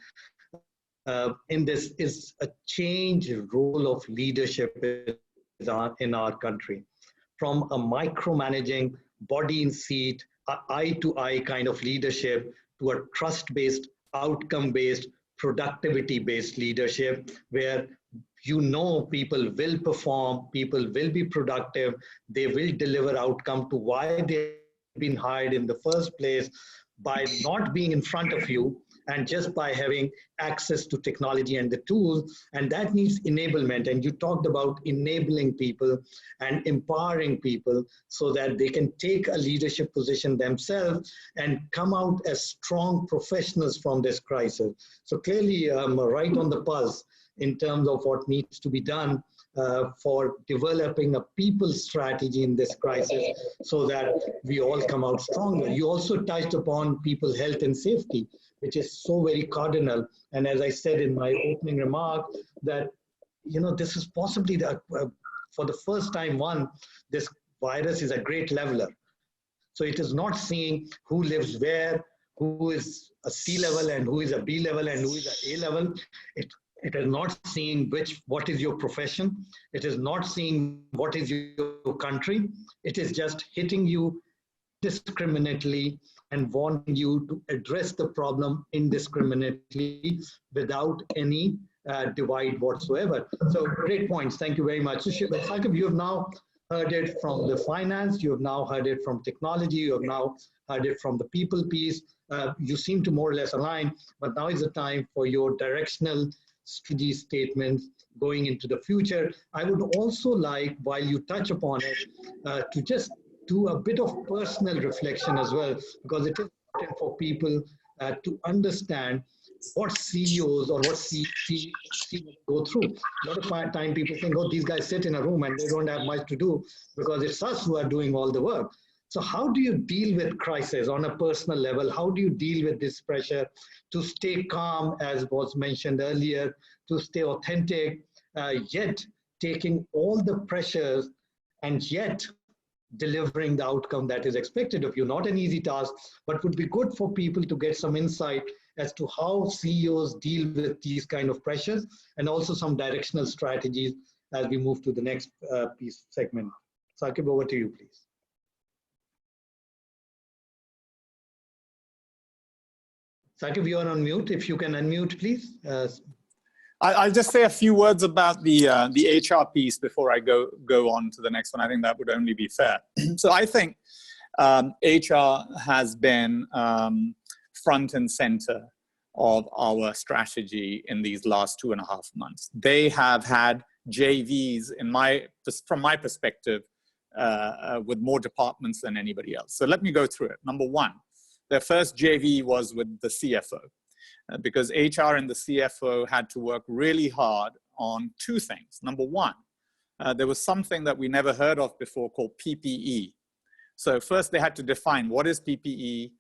in this, is a change role of leadership in our country, from a micromanaging, body in seat, eye-to-eye kind of leadership to a trust-based, outcome-based, productivity-based leadership, where you know people will perform, people will be productive, they will deliver outcome to why they've been hired in the first place, by not being in front of you and just by having access to technology and the tools. And that needs enablement. And you talked about enabling people and empowering people so that they can take a leadership position themselves and come out as strong professionals from this crisis. So clearly right on the pulse in terms of what needs to be done for developing a people strategy in this crisis so that we all come out stronger. You also touched upon people health and safety, which is so very cardinal. And as I said in my opening remark, that, you know, this is possibly the, for the first time, this virus is a great leveler. So it is not seeing who lives where, who is a C level and who is a B level and who is a A level. It is not seeing what is your profession. It is not seeing what is your country. It is just hitting you indiscriminately and wanting you to address the problem indiscriminately without any divide whatsoever. So great points. Thank you very much. So, Sakib, you have now heard it from the finance. You have now heard it from technology. You have now heard it from the people piece. You seem to more or less align, but now is the time for your directional strategy statements going into the future. I would also like, while you touch upon it, to just do a bit of personal reflection as well, because it is important for people to understand what CEOs or what CEOs go through. A lot of time people think, oh, these guys sit in a room and they don't have much to do because it's us who are doing all the work. So how do you deal with crisis on a personal level? How do you deal with this pressure to stay calm, as was mentioned earlier, to stay authentic, yet taking all the pressures and yet delivering the outcome that is expected of you? Not an easy task, but would be good for people to get some insight as to how CEOs deal with these kind of pressures, and also some directional strategies as we move to the next segment. Sakib, over to you, please. Sakib, you are on mute. If you can unmute, please. I'll just say a few words about the HR piece before I go on to the next one. I think that would only be fair. So I think HR has been front and center of our strategy in these last 2.5 months. They have had JVs, from my perspective, with more departments than anybody else. So let me go through it. Number one, their first JV was with the CFO, because HR and the CFO had to work really hard on two things. Number one, there was something that we never heard of before called PPE. So first they had to define what is PPE,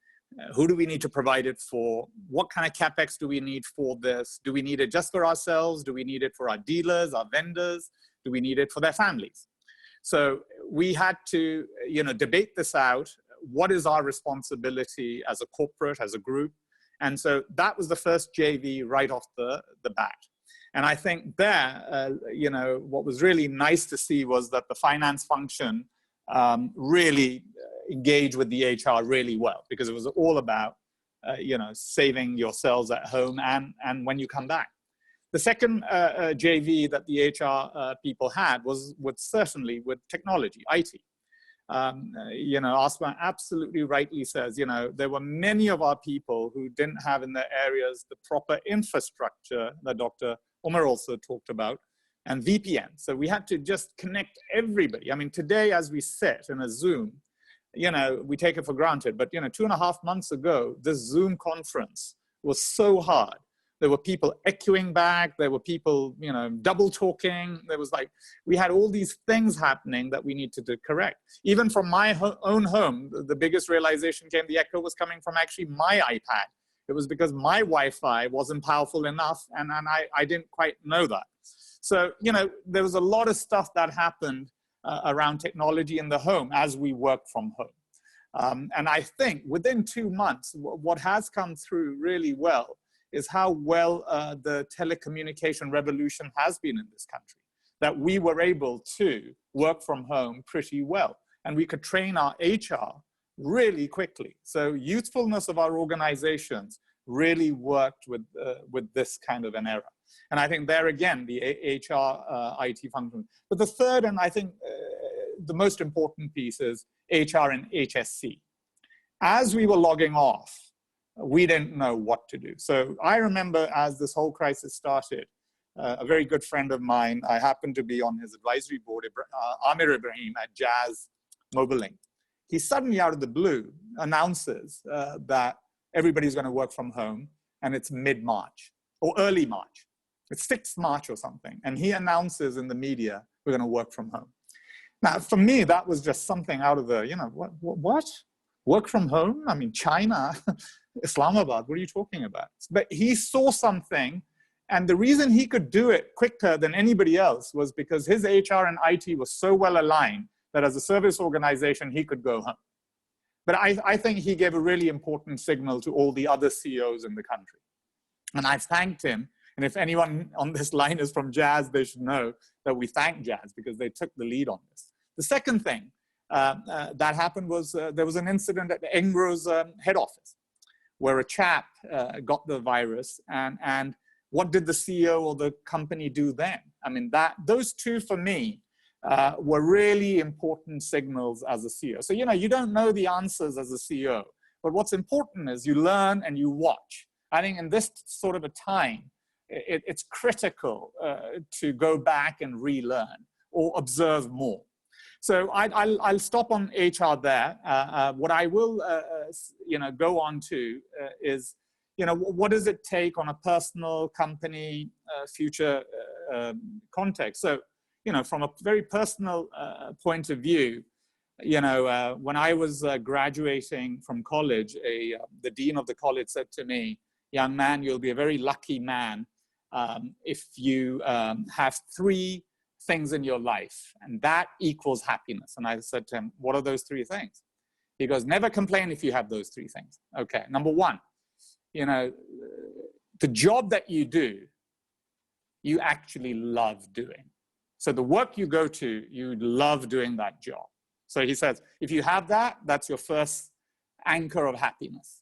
who do we need to provide it for, what kind of CapEx do we need for this, do we need it just for ourselves, do we need it for our dealers, our vendors, do we need it for their families? So we had to, debate this out. What is our responsibility as a corporate, as a group? And so that was the first JV right off the bat. And I think there, what was really nice to see was that the finance function really engaged with the HR really well, because it was all about, saving yourselves at home and when you come back. The second JV that the HR people had was certainly with technology, IT. Asma absolutely rightly says, there were many of our people who didn't have in their areas the proper infrastructure that Dr. Umar also talked about, and VPN. So we had to just connect everybody. I mean, today as we sit in a Zoom, we take it for granted, but 2.5 months ago, this Zoom conference was so hard. There were people echoing back. There were people, double talking. There was we had all these things happening that we needed to correct. Even from my own home, the biggest realization came, the echo was coming from actually my iPad. It was because my Wi-Fi wasn't powerful enough, and I didn't quite know that. So, there was a lot of stuff that happened around technology in the home as we work from home. And I think within 2 months, what has come through really well is how well the telecommunication revolution has been in this country, that we were able to work from home pretty well, and we could train our HR really quickly. So youthfulness of our organizations really worked with this kind of an era. And I think there again, the HR IT function. But the third, and I think the most important piece is HR and HSC. As we were logging off, we didn't know what to do. So I remember as this whole crisis started, a very good friend of mine, I happened to be on his advisory board, Amir Ibrahim at Jazz Mobile Link. He suddenly out of the blue announces that everybody's going to work from home, and it's mid-March or early March. It's 6th March or something. And he announces in the media, we're going to work from home. Now, for me, that was just something out of the, you know, what? Work from home? I mean, China, Islamabad, what are you talking about? But he saw something, and the reason he could do it quicker than anybody else was because his HR and IT was so well aligned that as a service organization, he could go home. But I think he gave a really important signal to all the other CEOs in the country. And I thanked him. And if anyone on this line is from Jazz, they should know that we thank Jazz because they took the lead on this. The second thing that happened was there was an incident at Engro's head office where a chap got the virus. And what did the CEO or the company do then? I mean, those two for me were really important signals as a CEO. So, you know, you don't know the answers as a CEO, but what's important is you learn and you watch. I think in this sort of a time, it's critical to go back and relearn or observe more. So I'll stop on HR there. What I will, you know, go on to is, you know, what does it take on a personal, company, future context? So, you know, from a very personal point of view, you know, when I was graduating from college, the dean of the college said to me, "Young man, you'll be a very lucky man if you have 3 things in your life, and that equals happiness." And I said to him, "What are those 3 things?" He goes, "Never complain if you have those 3 things." Okay, number 1, you know, the job that you do, you actually love doing. So the work you go to, you love doing that job. So he says, if you have that, that's your first anchor of happiness.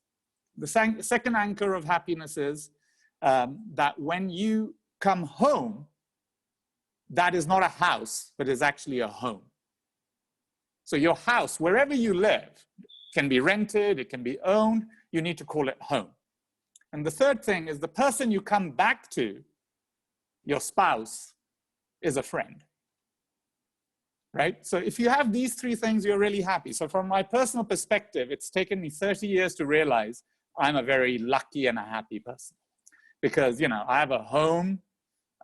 The second anchor of happiness is that when you come home, that is not a house, but is actually a home. So your house, wherever you live, can be rented, it can be owned, you need to call it home. And the third thing is the person you come back to, your spouse, is a friend, right? So if you have these 3 things, you're really happy. So from my personal perspective, it's taken me 30 years to realize I'm a very lucky and a happy person because, you know, I have a home,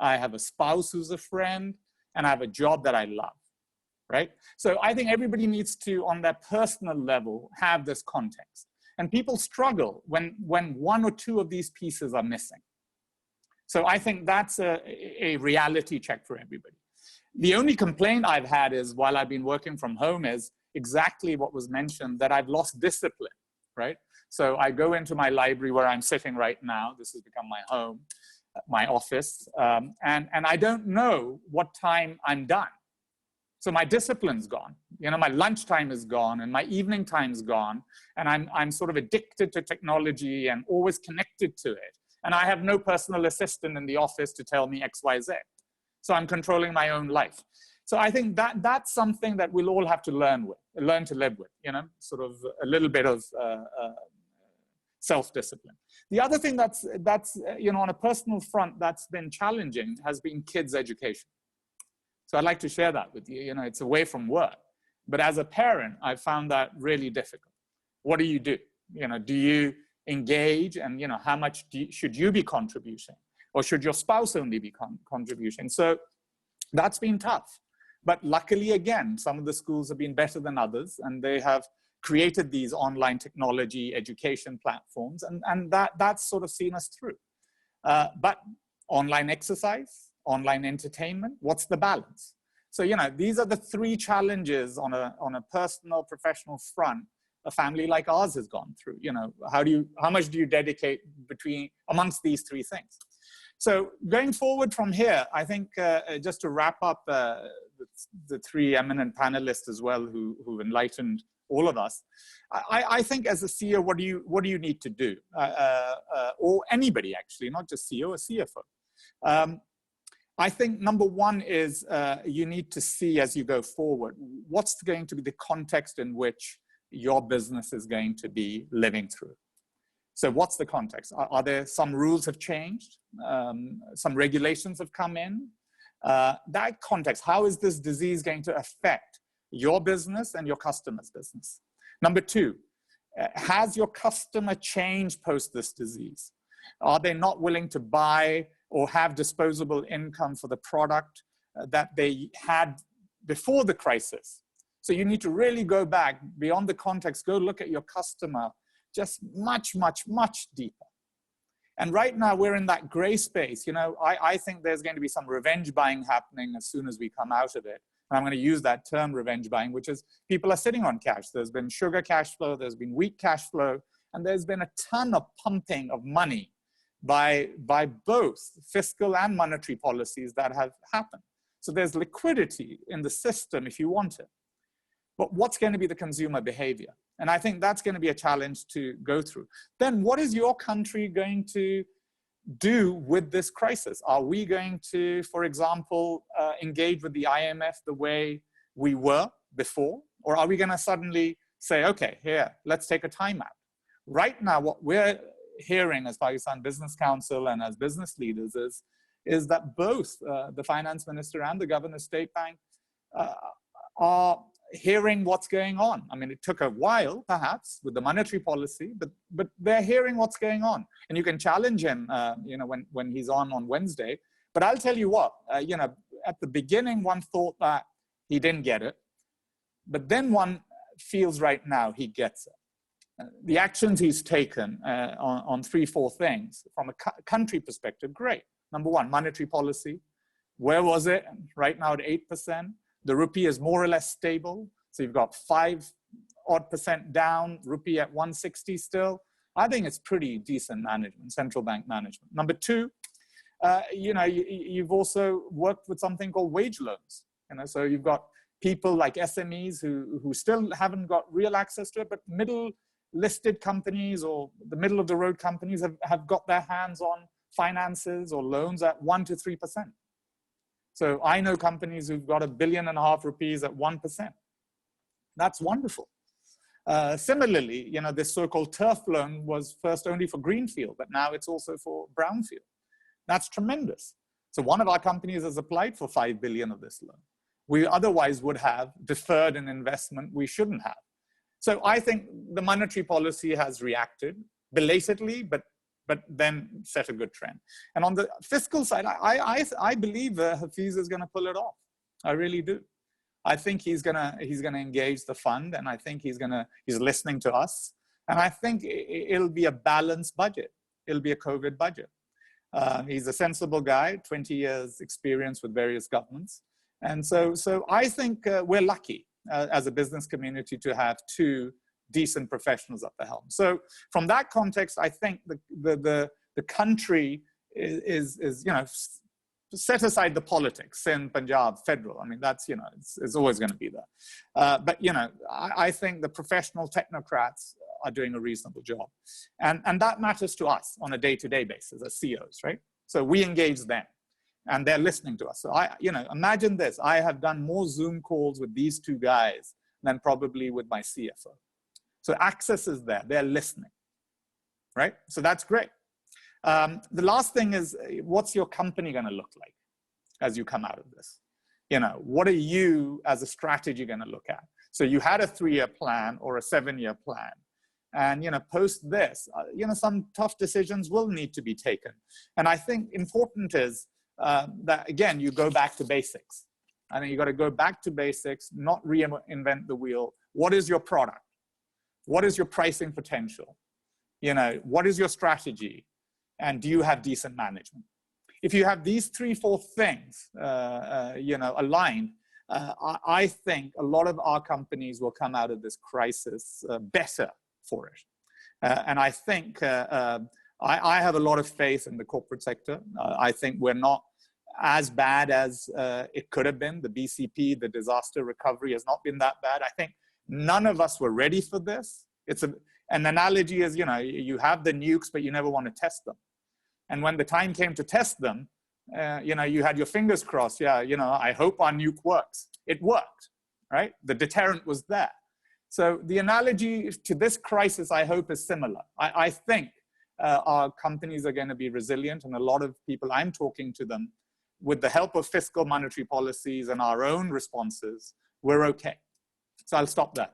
I have a spouse who's a friend, and I have a job that I love, right? So I think everybody needs to, on their personal level, have this context. And people struggle when 1 or 2 of these pieces are missing. So I think that's a reality check for everybody. The only complaint I've had is while I've been working from home is exactly what was mentioned, that I've lost discipline, right? So I go into my library where I'm sitting right now. This has become my home, my office, and I don't know what time I'm done. So my discipline's gone. You know, my lunchtime is gone and my evening time's gone. And I'm sort of addicted to technology and always connected to it. And I have no personal assistant in the office to tell me X, Y, Z. So I'm controlling my own life. So I think that's something that we'll all have to learn to live with, you know, sort of a little bit of self-discipline. The other thing that's, you know, on a personal front that's been challenging has been kids' education. So I'd like to share that with you. You know, it's away from work. But as a parent, I found that really difficult. What do? You know, do you engage, and, you know, how much should you be contributing? Or should your spouse only be contributing? So that's been tough. But luckily, again, some of the schools have been better than others, and they have created these online technology education platforms, and that's sort of seen us through. But online exercise, online entertainment, what's the balance? So, you know, these are the 3 challenges on a personal, professional front a family like ours has gone through. You know, how much do you dedicate amongst these 3 things? So going forward from here, I think just to wrap up the 3 eminent panelists as well who enlightened all of us, I think as a CEO, what do you need to do? Or anybody actually, not just CEO, a CFO. I think number one is you need to see as you go forward, what's going to be the context in which your business is going to be living through. So what's the context? Are there some rules have changed? Some regulations have come in? That context, how is this disease going to affect your business and your customer's business? Number two, has your customer changed post this disease? Are they not willing to buy or have disposable income for the product that they had before the crisis? So you need to really go back beyond the context, go look at your customer just much, much, much deeper. And right now we're in that gray space. You know, I think there's going to be some revenge buying happening as soon as we come out of it. And I'm going to use that term, revenge buying, which is people are sitting on cash. There's been sugar cash flow, there's been wheat cash flow, and there's been a ton of pumping of money by both fiscal and monetary policies that have happened. So there's liquidity in the system if you want it. But what's going to be the consumer behavior? And I think that's going to be a challenge to go through. Then what is your country going to do with this crisis? Are we going to, for example, engage with the IMF the way we were before? Or are we going to suddenly say, okay, here, let's take a timeout? Right now, what we're hearing as Pakistan Business Council and as business leaders is that both the finance minister and the governor state bank are hearing what's going on. I mean, it took a while, perhaps, with the monetary policy, but they're hearing what's going on. And you can challenge him, you know, when he's on Wednesday. But I'll tell you what, you know, at the beginning, one thought that he didn't get it. But then one feels right now he gets it. The actions he's taken on 3-4 things, from a country perspective, great. Number one, monetary policy. Where was it? Right now at 8%. The rupee is more or less stable. So you've got 5% down, rupee at 160 still. I think it's pretty decent management, central bank management. Number two, you know, you've also worked with something called wage loans. You know, so you've got people like SMEs who still haven't got real access to it, but middle listed companies or the middle of the road companies have got their hands on finances or loans at 1 to 3%. So I know companies who've got $1.5 billion rupees at 1%. That's wonderful. Similarly, you know, this so-called turf loan was first only for greenfield, but now it's also for brownfield. That's tremendous. So one of our companies has applied for 5 billion of this loan. We otherwise would have deferred an investment we shouldn't have. So I think the monetary policy has reacted belatedly, but then set a good trend. And on the fiscal side, I believe Hafiz is going to pull it off. I really do. I think he's gonna engage the fund, and I think he's listening to us. And I think it'll be a balanced budget. It'll be a COVID budget. He's a sensible guy, 20 years experience with various governments. And so I think we're lucky as a business community to have two decent professionals at the helm. So from that context, I think the country is you know, set aside the politics in Punjab, federal. I mean, that's, you know, it's always going to be there. But, you know, I think the professional technocrats are doing a reasonable job. And that matters to us on a day-to-day basis as CEOs, right? So we engage them and they're listening to us. So you know, imagine this. I have done more Zoom calls with these two guys than probably with my CFO. So access is there, they're listening, right? So that's great. The last thing is, what's your company gonna look like as you come out of this? You know, what are you as a strategy gonna look at? So you had a 3-year plan or a 7-year plan. And, you know, post this, you know, some tough decisions will need to be taken. And I think important is that, again, you go back to basics. I think you gotta go back to basics, not reinvent the wheel. What is your product? What is your pricing potential? You know, what is your strategy? And do you have decent management? If you have these 3-4 things, you know, aligned, I think a lot of our companies will come out of this crisis better for it. And I think I have a lot of faith in the corporate sector. I think we're not as bad as it could have been. The BCP, the disaster recovery has not been that bad. I think none of us were ready for this. It's an analogy is, you know, you have the nukes, but you never want to test them. And when the time came to test them, you know, you had your fingers crossed. Yeah, you know, I hope our nuke works. It worked, right? The deterrent was there. So the analogy to this crisis, I hope, is similar. I think our companies are going to be resilient, and a lot of people I'm talking to them, with the help of fiscal monetary policies and our own responses, we're okay. So I'll stop there.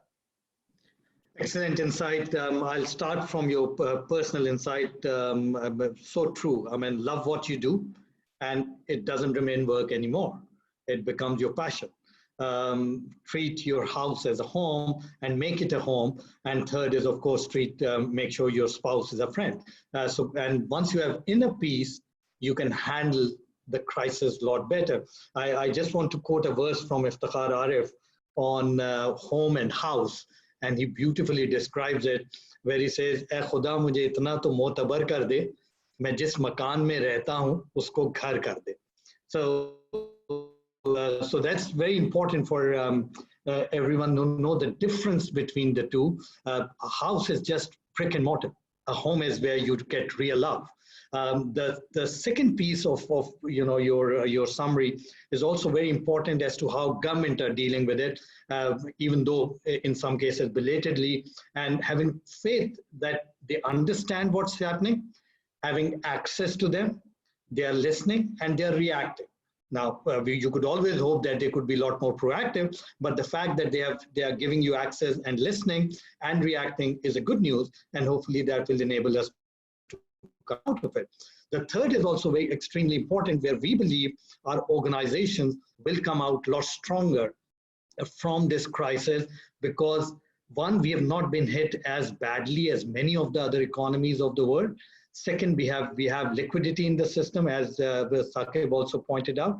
Excellent insight. I'll start from your personal insight. So true. I mean, love what you do, and it doesn't remain work anymore. It becomes your passion. Treat your house as a home and make it a home. And third is, of course, make sure your spouse is a friend. And once you have inner peace, you can handle the crisis a lot better. I just want to quote a verse from Iftikhar Arif on home and house. And he beautifully describes it, where he says, "Ai Khuda mujhe itna to motabar kar de, main jis makan mein rehta hu, usko ghar kar de." So that's very important for everyone to know the difference between the two. A house is just brick and mortar. A home is where you get real love. The second piece of you know, your summary is also very important as to how government are dealing with it, even though in some cases belatedly, and having faith that they understand what's happening, having access to them, they are listening and they're reacting. Now, you could always hope that they could be a lot more proactive, but the fact that they are giving you access and listening and reacting is a good news, and hopefully that will enable us to come out of it. The third is also very extremely important, where we believe our organizations will come out a lot stronger from this crisis, because one, we have not been hit as badly as many of the other economies of the world. Second, we have liquidity in the system, as Saqib also pointed out.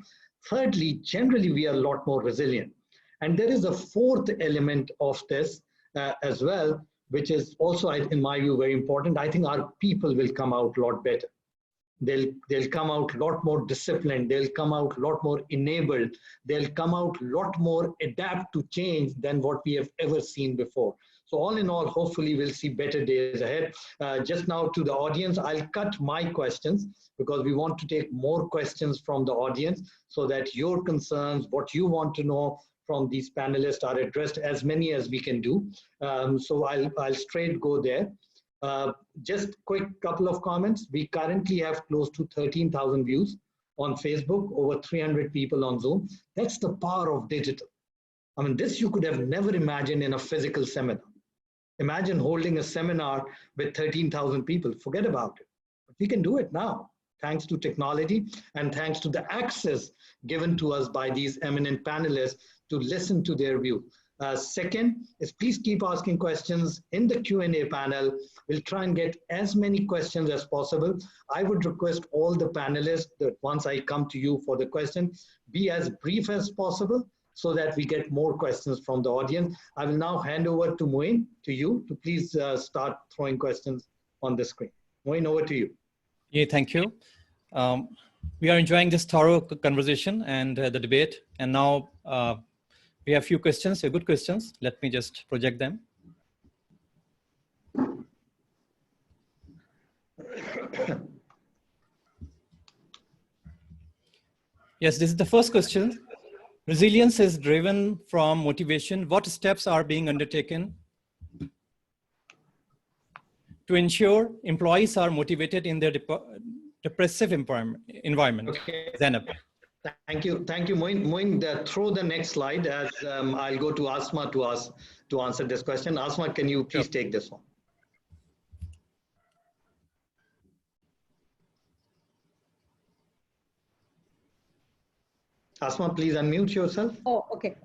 Thirdly, generally, we are a lot more resilient. And there is a fourth element of this as well, which is also, in my view, very important. I think our people will come out a lot better. They'll come out a lot more disciplined. They'll come out a lot more enabled. They'll come out a lot more adapt to change than what we have ever seen before. So all in all, hopefully we'll see better days ahead. Just now to the audience, I'll cut my questions because we want to take more questions from the audience so that your concerns, what you want to know from these panelists are addressed, as many as we can do. So I'll straight go there. Just quick couple of comments. We currently have close to 13,000 views on Facebook, over 300 people on Zoom. That's the power of digital. I mean, this you could have never imagined in a physical seminar. Imagine holding a seminar with 13,000 people. Forget about it. But we can do it now, thanks to technology and thanks to the access given to us by these eminent panelists to listen to their view. Second is please keep asking questions in the Q&A panel. We'll try and get as many questions as possible. I would request all the panelists that once I come to you for the question, be as brief as possible so that we get more questions from the audience. I will now hand over to Moin, to you, to please start throwing questions on the screen. Moin, over to you. Yeah, thank you. We are enjoying this thorough conversation and the debate. And now we have a few questions, good questions. Let me just project them. Yes, this is the first question. Resilience is driven from motivation. What steps are being undertaken to ensure employees are motivated in their depressive environment? Okay. Zainab. Thank you, Moin. Throw the next slide as I'll go to Asma to answer this question. Asma, can you please take this one? Asma, please unmute yourself. Oh, okay.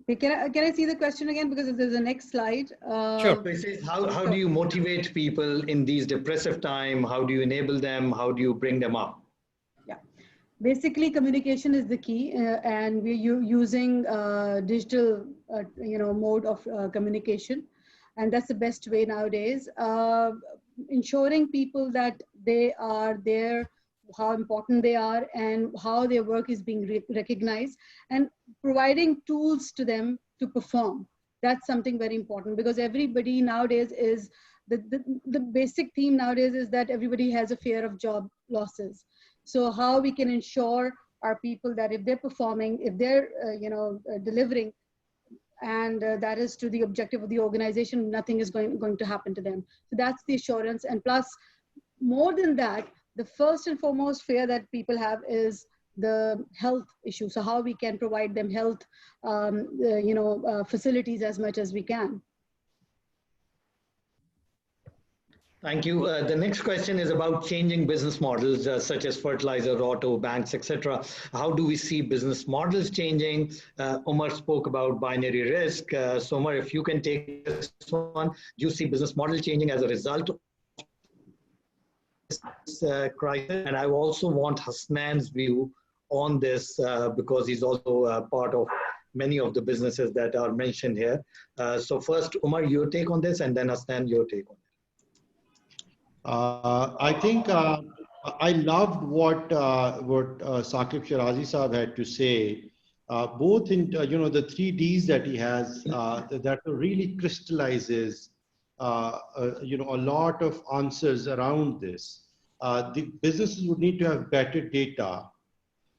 Can I see the question again, because there's a next slide? Sure. It says, how do you motivate people in these depressive times? How do you enable them? How do you bring them up? Yeah, basically communication is the key, and we're using digital, mode of communication, and that's the best way nowadays. Ensuring people that they are there, how important they are, and how their work is being recognized, and providing tools to them to perform. That's something very important, because everybody nowadays is the basic theme nowadays is that everybody has a fear of job losses. So how we can ensure our people that if they're performing, if they're delivering, and that is to the objective of the organization, nothing is going to happen to them. So that's the assurance. And plus, more than that, the first and foremost fear that people have is the health issue. So how we can provide them health facilities as much as we can. Thank you. The next question is about changing business models such as fertilizer, auto, banks, etc. How do we see business models changing? Umar spoke about binary risk. So Umar, if you can take this one, do you see business model changing as a result of this crisis? And I also want Hasnan's view on this because he's also part of many of the businesses that are mentioned here. So first, Umar, your take on this, and then Hasnan, your take on it. I think I loved what Saqib Shirazi Saab had to say, both in the 3Ds that he has that really crystallizes a lot of answers around this. The businesses would need to have better data,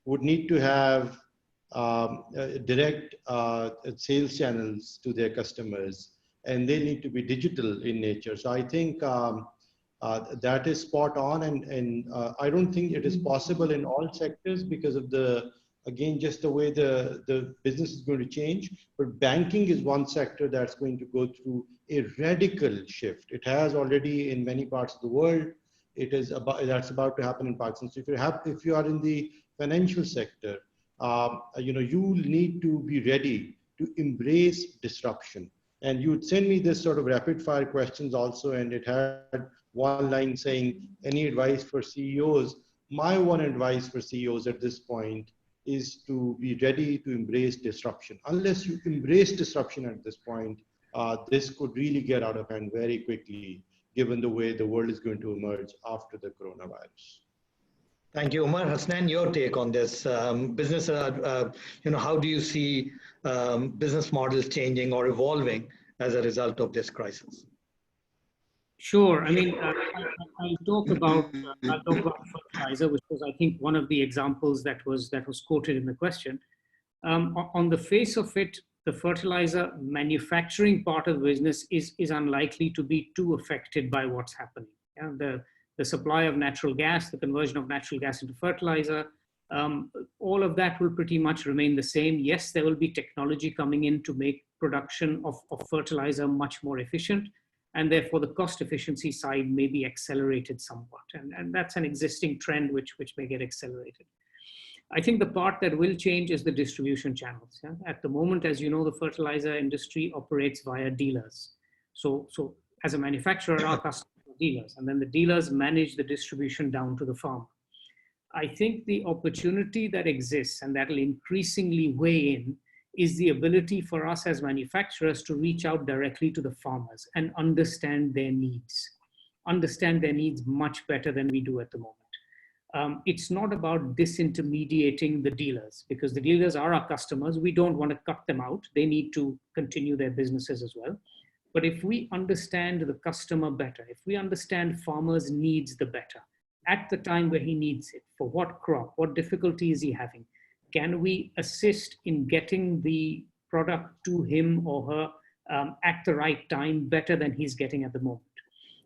would need to have direct sales channels to their customers, and they need to be digital in nature. So I think that is spot on, and I don't think it is possible in all sectors because of just the way the business is going to change. But banking is one sector that's going to go through a radical shift. It has already in many parts of the world. That's about to happen in Pakistan. So if you are in the financial sector, you need to be ready to embrace disruption. And you would send me this sort of rapid fire questions also, and it had one line saying, any advice for CEOs? My one advice for CEOs at this point is to be ready to embrace disruption. Unless you embrace disruption at this point, this could really get out of hand very quickly, given the way the world is going to emerge after the coronavirus. Thank you, Umar. Hasnan, your take on this business? How do you see business models changing or evolving as a result of this crisis? Sure. I mean, I'll talk about fertilizer, which was, I think, one of the examples that was quoted in the question. On the face of it, the fertilizer manufacturing part of the business is unlikely to be too affected by what's happening. Yeah? The supply of natural gas, the conversion of natural gas into fertilizer, all of that will pretty much remain the same. Yes, there will be technology coming in to make production of fertilizer much more efficient, and therefore the cost efficiency side may be accelerated somewhat. And that's an existing trend which may get accelerated. I think the part that will change is the distribution channels. Yeah? At the moment, as you know, the fertilizer industry operates via dealers. So as a manufacturer, our customers are dealers, and then the dealers manage the distribution down to the farmer. I think the opportunity that exists, and that will increasingly weigh in, is the ability for us as manufacturers to reach out directly to the farmers and understand their needs much better than we do at the moment. It's not about disintermediating the dealers, because the dealers are our customers. We don't want to cut them out. They need to continue their businesses as well. But if we understand the customer better, if we understand farmers' needs the better, at the time where he needs it, for what crop, what difficulty is he having, can we assist in getting the product to him or her at the right time better than he's getting at the moment?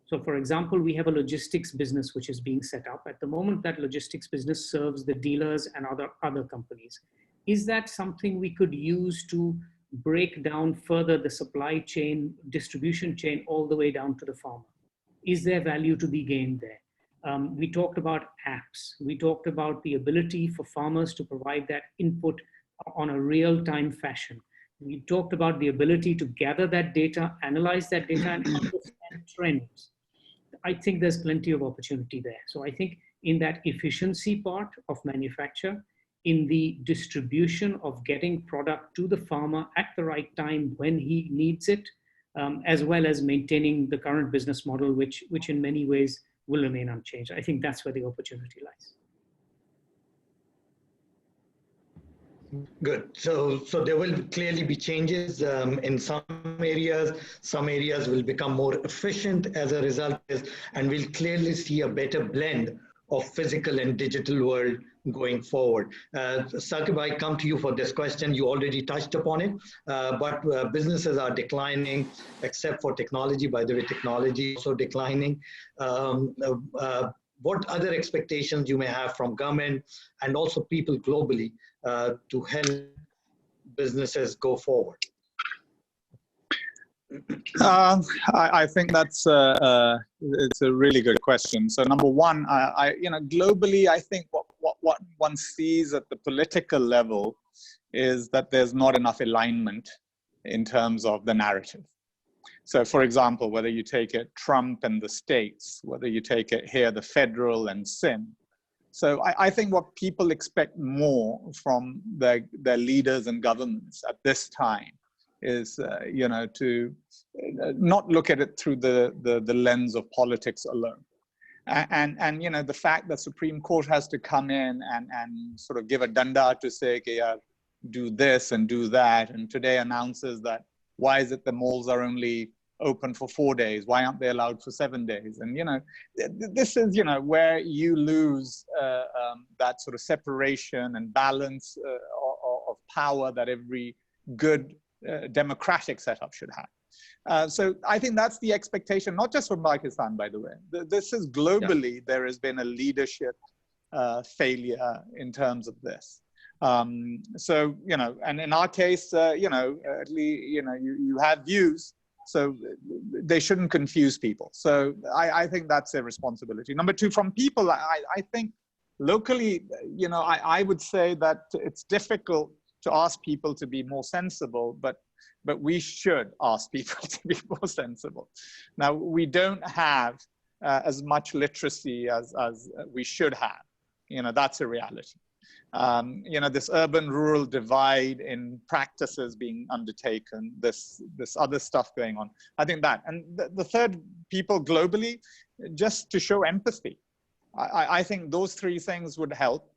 So for example, we have a logistics business which is being set up. At the moment, that logistics business serves the dealers and other companies. Is that something we could use to break down further the supply chain, distribution chain, all the way down to the farmer? Is there value to be gained there? We talked about apps. We talked about the ability for farmers to provide that input on a real-time fashion. We talked about the ability to gather that data, analyze that data, and understand trends. I think there's plenty of opportunity there. So I think in that efficiency part of manufacture, in the distribution of getting product to the farmer at the right time when he needs it, as well as maintaining the current business model, which in many ways will remain unchanged. I think that's where the opportunity lies. Good. So there will clearly be changes in some areas. Some areas will become more efficient as a result, and we'll clearly see a better blend of physical and digital world going forward. Saqib, I come to you for this question. You already touched upon it, but businesses are declining, except for technology. By the way, technology is also declining. What other expectations you may have from government and also people globally to help businesses go forward? I think it's a really good question. So number one, globally, I think what one sees at the political level is that there's not enough alignment in terms of the narrative. So for example, whether you take it Trump and the states, whether you take it here, the federal and SIM. So I think what people expect more from their leaders and governments at this time is, to not look at it through the lens of politics alone. And the fact that Supreme Court has to come in and sort of give a danda to say, okay, do this and do that, and today announces that why is it the malls are only open for 4 days? Why aren't they allowed for 7 days? And, this is, where you lose that sort of separation and balance of power that every good democratic setup should have. So I think that's the expectation, not just from Pakistan, by the way. This is globally, yeah. There has been a leadership failure in terms of this. So, and in our case, at least, you have views, so they shouldn't confuse people. So I think that's a responsibility. Number two, from people, I think locally, I would say that it's difficult to ask people to be more sensible, but we should ask people to be more sensible. Now, we don't have as much literacy as we should have. That's a reality. This urban-rural divide in practices being undertaken, this other stuff going on. I think that. And the third, people globally, just to show empathy. I think those three things would help.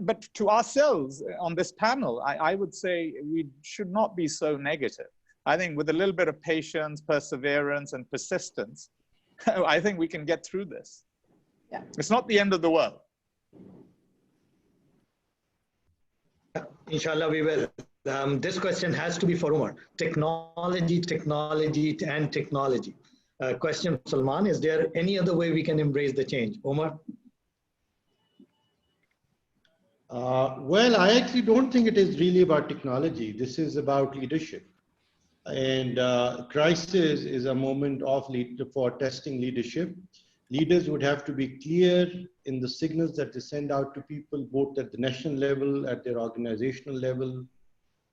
But to ourselves on this panel, I would say we should not be so negative. I think with a little bit of patience, perseverance, and persistence, I think we can get through this. Yeah. It's not the end of the world. Inshallah, we will. This question has to be for Umar. Technology, and technology. Question, Salman, is there any other way we can embrace the change? Umar? Well, I actually don't think it is really about technology. This is about leadership. And crisis is a moment for testing leadership. Leaders would have to be clear in the signals that they send out to people, both at the national level, at their organizational level.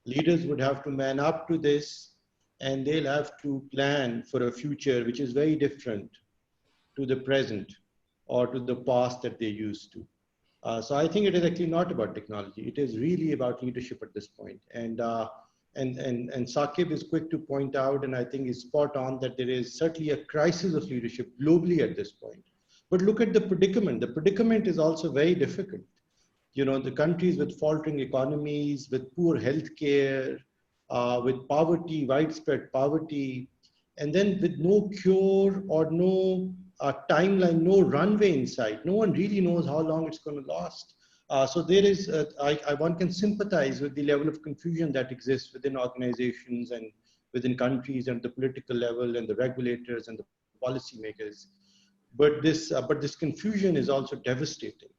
Leaders would have to man up to this, and they'll have to plan for a future which is very different to the present or to the past that they used to. So I think it is actually not about technology. It is really about leadership at this point. And Saqib is quick to point out, and I think is spot on, that there is certainly a crisis of leadership globally at this point. But look at the predicament. The predicament is also very difficult. The countries with faltering economies, with poor healthcare, with poverty, widespread poverty, and then with no cure or no timeline, no runway in sight. No one really knows how long it's going to last. So there is, one can sympathize with the level of confusion that exists within organizations and within countries and the political level and the regulators and the policymakers. But this confusion is also devastating.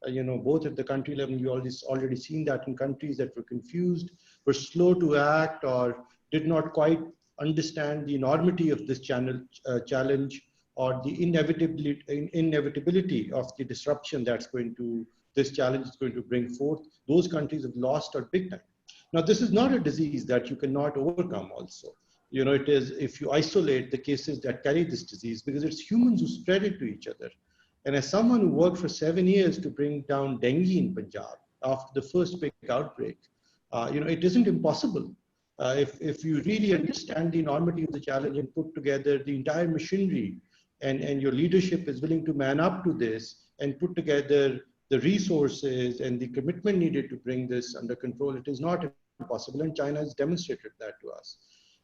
Both at the country level, you already seen that in countries that were confused, were slow to act, or did not quite understand the enormity of this challenge, or the inevitability of the disruption this challenge is going to bring forth. Those countries have lost out big time. Now, this is not a disease that you cannot overcome also. It is, if you isolate the cases that carry this disease, because it's humans who spread it to each other. And as someone who worked for 7 years to bring down dengue in Punjab after the first big outbreak, it isn't impossible. If you really understand the enormity of the challenge and put together the entire machinery, and your leadership is willing to man up to this and put together the resources and the commitment needed to bring this under control, it is not impossible. And China has demonstrated that to us.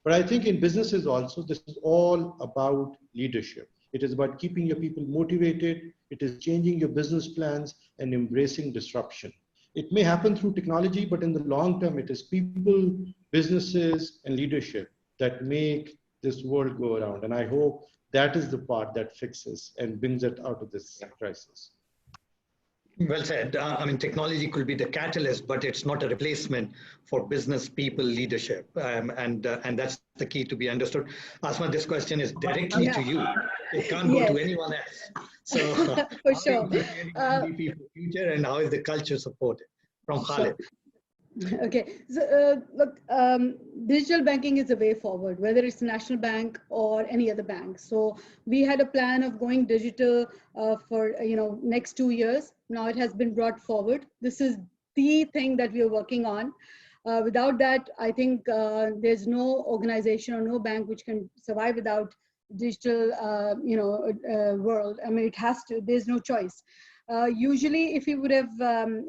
But I think in businesses also, this is all about leadership. It is about keeping your people motivated. It is changing your business plans and embracing disruption. It may happen through technology, but in the long term, it is people, businesses, and leadership that make this world go around. And I hope that is the part that fixes and brings it out of this crisis. Well said. I mean, technology could be the catalyst, but it's not a replacement for business people leadership. And that's the key to be understood. Asma, this question is directly to you. It can't go to anyone else. So for sure. MVP for future, and how is the culture supported? From Khalid. Okay, so look, digital banking is the way forward, whether it's National Bank or any other bank. So we had a plan of going digital for next 2 years. Now it has been brought forward. This is the thing that we are working on. Without that, I think there's no organization or no bank which can survive without digital, world. I mean, it has to. There's no choice. Usually, if we would have,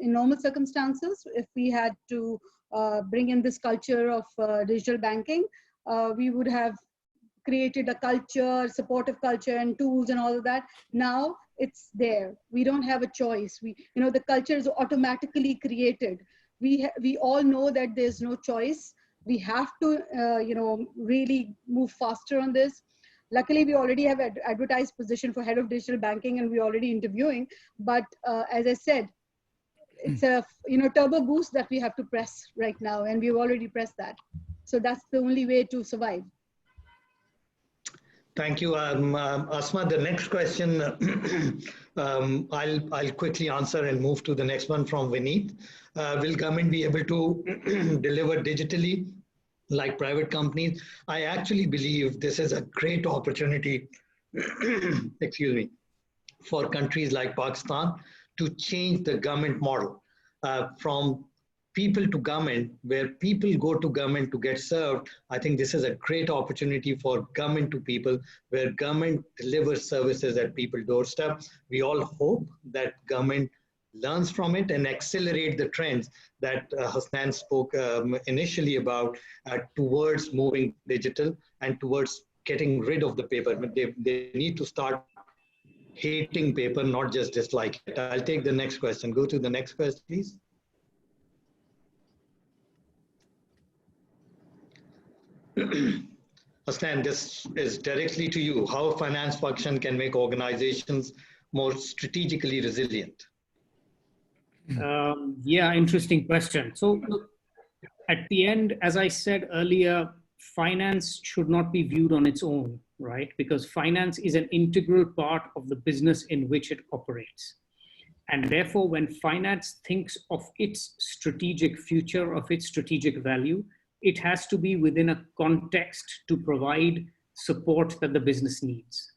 in normal circumstances, if we had to bring in this culture of digital banking, we would have created a culture, supportive culture and tools and all of that. Now it's there. We don't have a choice. The culture is automatically created. We all know that there's no choice. We have to, really move faster on this. Luckily, we already have an advertised position for head of digital banking, and we're already interviewing. But as I said, it's a turbo boost that we have to press right now, and we've already pressed that. So that's the only way to survive. Thank you, Asma. The next question, I'll quickly answer and move to the next one from Vineet. Will government be able to deliver digitally like private companies? I actually believe this is a great opportunity, excuse me, for countries like Pakistan to change the government model from people to government, where people go to government to get served. I think this is a great opportunity for government to people, where government delivers services at people's doorstep. We all hope that government learns from it and accelerate the trends that Hasnan spoke initially about towards moving digital and towards getting rid of the paper. They need to start hating paper, not just dislike it. I'll take the next question. Go to the next question, please. Hasnan, this is directly to you. How a finance function can make organizations more strategically resilient? Yeah, interesting question. So look, at the end, as I said earlier, finance should not be viewed on its own, right? Because finance is an integral part of the business in which it operates. And therefore, when finance thinks of its strategic future, of its strategic value, it has to be within a context to provide support that the business needs.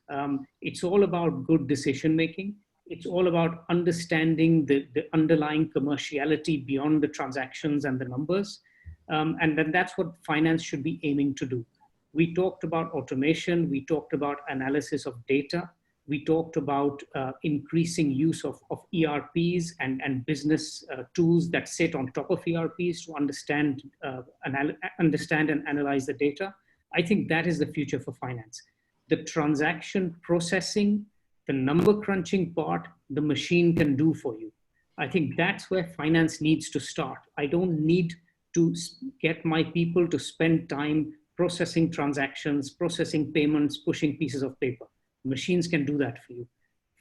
It's all about good decision making. It's all about understanding the underlying commerciality beyond the transactions and the numbers. And then that's what finance should be aiming to do. We talked about automation. We talked about analysis of data. We talked about increasing use of ERPs and business tools that sit on top of ERPs to understand and analyze the data. I think that is the future for finance. The transaction processing, the number crunching part, the machine can do for you. I think that's where finance needs to start. I don't need to get my people to spend time processing transactions, processing payments, pushing pieces of paper. Machines can do that for you.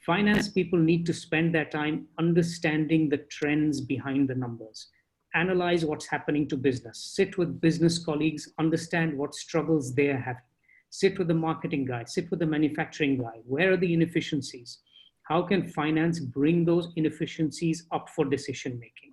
Finance people need to spend their time understanding the trends behind the numbers, analyze what's happening to business, sit with business colleagues, understand what struggles they're having. Sit with the marketing guy, sit with the manufacturing guy. Where are the inefficiencies? How can finance bring those inefficiencies up for decision making?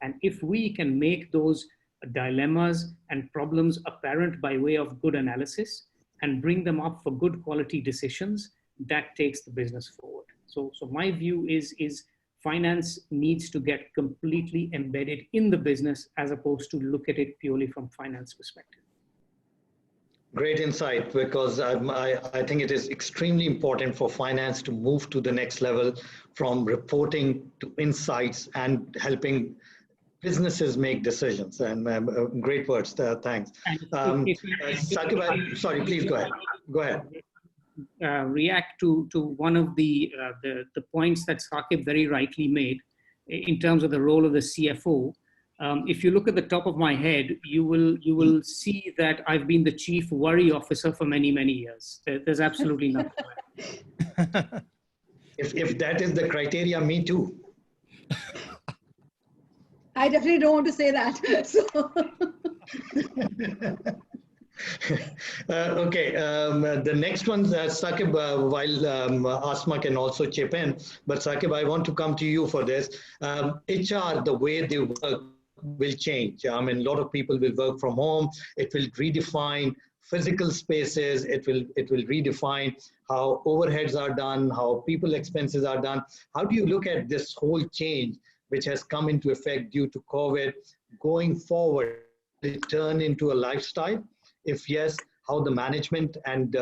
And if we can make those dilemmas and problems apparent by way of good analysis and bring them up for good quality decisions, that takes the business forward. So my view is finance needs to get completely embedded in the business as opposed to look at it purely from finance perspective. Great insight, because I think it is extremely important for finance to move to the next level from reporting to insights and helping businesses make decisions. And great words. Thanks. Sakib, sorry, please go ahead. Go ahead. React to one of the points that Sakib very rightly made in terms of the role of the CFO. If you look at the top of my head, you will see that I've been the chief worry officer for many, many years. There's absolutely nothing. If that is the criteria, me too. I definitely don't want to say that. So. Okay, the next one, Sakib, while Asma can also chip in, but Sakib, I want to come to you for this. HR, the way they work will change. I mean, a lot of people will work from home. It will redefine physical spaces. It will redefine how overheads are done, how people expenses are done. How do you look at this whole change which has come into effect due to COVID going forward? Will it turn into a lifestyle? If yes, how the management and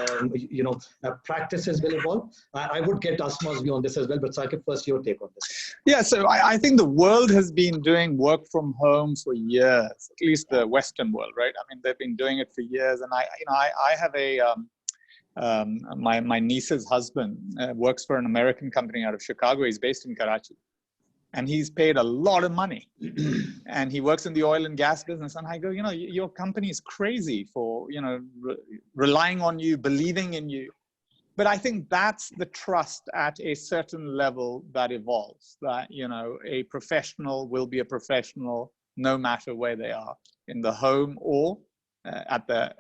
practices will evolve? I would get Asma's view on this as well, but Sakib, first your take on this. Yeah, so I think the world has been doing work from home for years, at least the Western world, right? I mean, they've been doing it for years, and I have my niece's husband works for an American company out of Chicago. He's based in Karachi. And he's paid a lot of money, and he works in the oil and gas business. And I go, your company is crazy for, relying on you, believing in you. But I think that's the trust at a certain level that evolves, that, a professional will be a professional no matter where they are, in the home or at the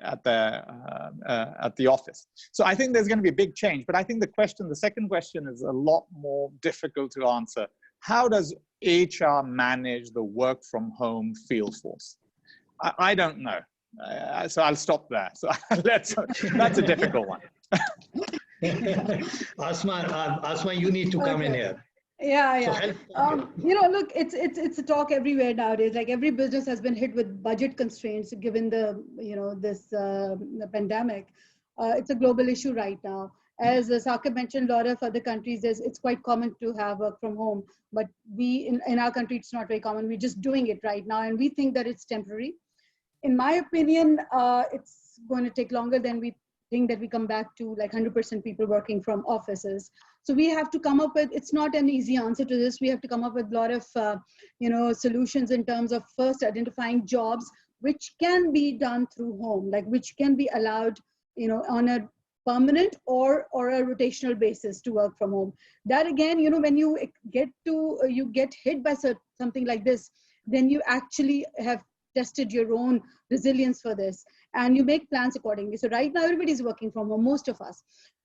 office. So I think there's going to be a big change. But I think the second question is a lot more difficult to answer. How does HR manage the work from home field force? I don't know. So I'll stop there. So that's a difficult one. Asma, you need to come in here. Yeah. Look, it's a talk everywhere nowadays. Like every business has been hit with budget constraints given the the pandemic. It's a global issue right now. As Sakib mentioned, a lot of other countries, it's quite common to have work from home, but in our country, it's not very common. We're just doing it right now, and we think that it's temporary. In my opinion, it's going to take longer than we think that we come back to like 100% people working from offices. So we have to come up with, it's not an easy answer to this. We have to come up with a lot of, solutions in terms of first identifying jobs which can be done through home, like which can be allowed, on a permanent or a rotational basis to work from home. That again, when you get hit by something like this, then you actually have tested your own resilience for this and you make plans accordingly. So right now everybody's working from home, most of us.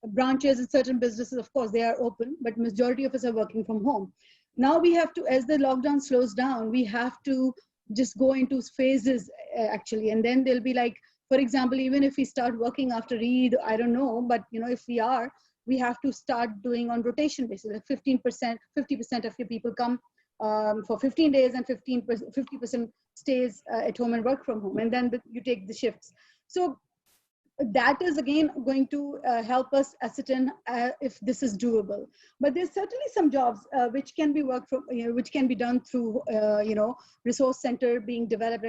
Branches and certain businesses, of course, they are open, but majority of us are working from home. Now we have to, as the lockdown slows down, we have to just go into phases actually, and then they'll be like, for example, even if we start working after Eid, I don't know, but if we have to start doing on rotation basis, like 50% of your people come for 15 days and 50% stays at home and work from home, and then you take the shifts. So that is again going to help us ascertain if this is doable. But there's certainly some jobs which can be which can be done through resource center being developed,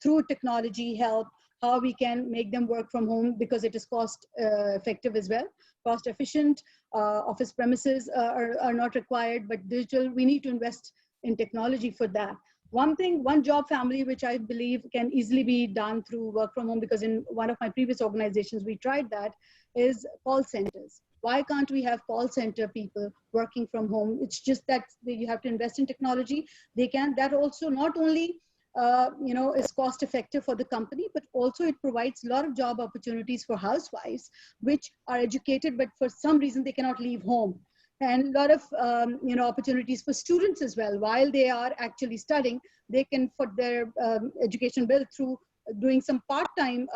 through technology help. How we can make them work from home because it is cost effective as well, cost efficient. Office premises are not required, but digital, we need to invest in technology for that. One job family, which I believe can easily be done through work from home, because in one of my previous organizations, we tried that, is call centers. Why can't we have call center people working from home? It's just that you have to invest in technology. That also not only is cost effective for the company, but also it provides a lot of job opportunities for housewives, which are educated, but for some reason they cannot leave home. And a lot of opportunities for students as well. While they are actually studying, they can put their education bill through doing some part-time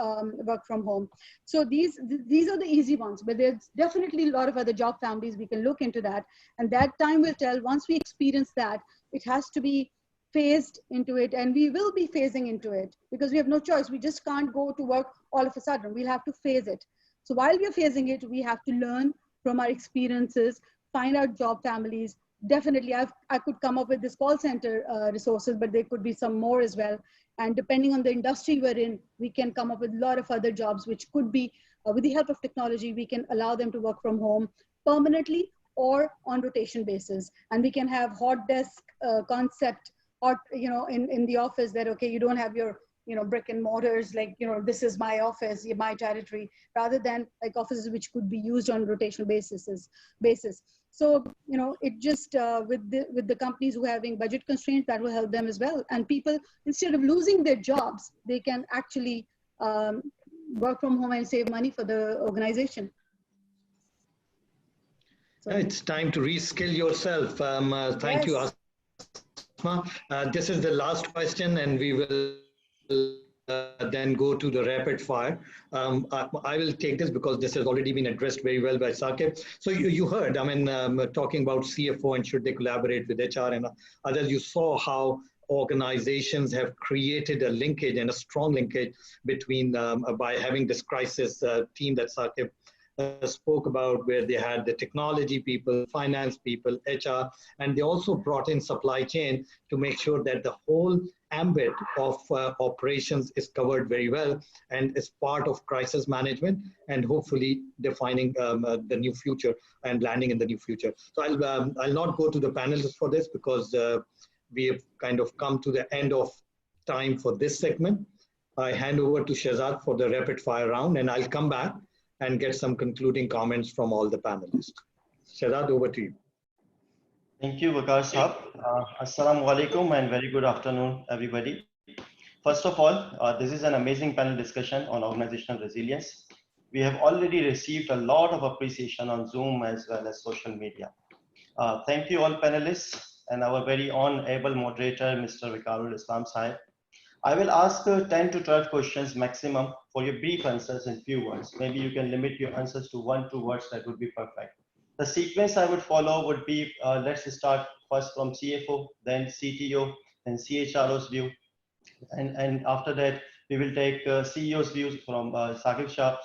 work from home. So these are the easy ones, but there's definitely a lot of other job families. We can look into that, and that time will tell. Once we experience that, it has to be phased into it, and we will be phasing into it because we have no choice. We just can't go to work all of a sudden. We'll have to phase it. So while we're phasing it, we have to learn from our experiences, find out job families. Definitely, I could come up with this call center resources, but there could be some more as well. And depending on the industry we're in, we can come up with a lot of other jobs, which could be, with the help of technology, we can allow them to work from home permanently or on rotation basis. And we can have hot desk concept, or, in the office that, okay, you don't have your, brick and mortars, like, this is my office, my territory, rather than like offices which could be used on rotational basis. So, it just, with the companies who are having budget constraints, that will help them as well. And people, instead of losing their jobs, they can actually work from home and save money for the organization. So, it's time to reskill yourself. Thank you, Asma. This is the last question, and we will then go to the rapid fire. I will take this because this has already been addressed very well by Saqib. So you heard, talking about CFO and should they collaborate with HR and others, you saw how organizations have created a linkage and a strong linkage between, by having this crisis team that Saqib spoke about, where they had the technology people, finance people, HR, and they also brought in supply chain to make sure that the whole ambit of operations is covered very well and is part of crisis management and hopefully defining the new future and landing in the new future. So I'll not go to the panelists for this because we have kind of come to the end of time for this segment. I hand over to Shehzad for the rapid fire round, and I'll come back and get some concluding comments from all the panelists. Shehzad, over to you. Thank you, Waqar Sahab. Assalamu alaikum and very good afternoon, everybody. First of all, this is an amazing panel discussion on organizational resilience. We have already received a lot of appreciation on Zoom as well as social media. Thank you all panelists and our very own able moderator, Mr. Vikarul Islam Sahib. I will ask 10 to 12 questions maximum for your brief answers in few words. Maybe you can limit your answers to 1-2 words, that would be perfect. The sequence I would follow would be, let's start first from CFO, then CTO, then CHRO's view. And after that, we will take CEO's views from Saqib Shah.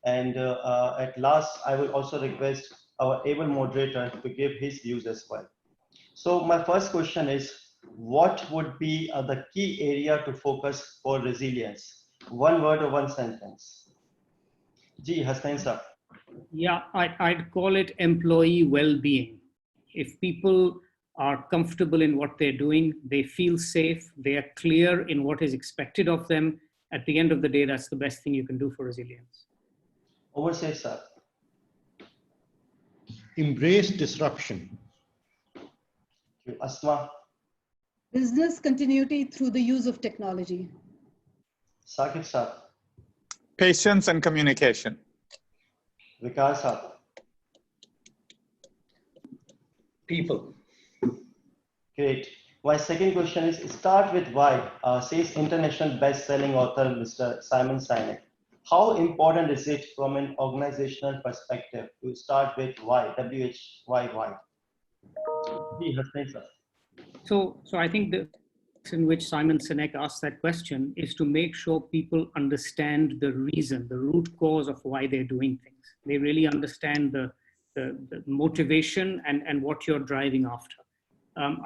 And at last, I will also request our able moderator to give his views as well. So my first question is, what would be the key area to focus for resilience? One word or one sentence? Ji, Hasnain sir. Yeah, I'd call it employee well-being. If people are comfortable in what they're doing, they feel safe, they are clear in what is expected of them, at the end of the day, that's the best thing you can do for resilience. Oversafe sir. Embrace disruption. Asma. business continuity through the use of technology. Saqib sir. Patience and communication. Vikas sir. People. Great. My second question is, start with why, says international best-selling author, Mr. Simon Sinek. How important is it from an organizational perspective to start with why, why? So I think the in which Simon Sinek asked that question is to make sure people understand the reason, the root cause of why they're doing things. They really understand the motivation and what you're driving after.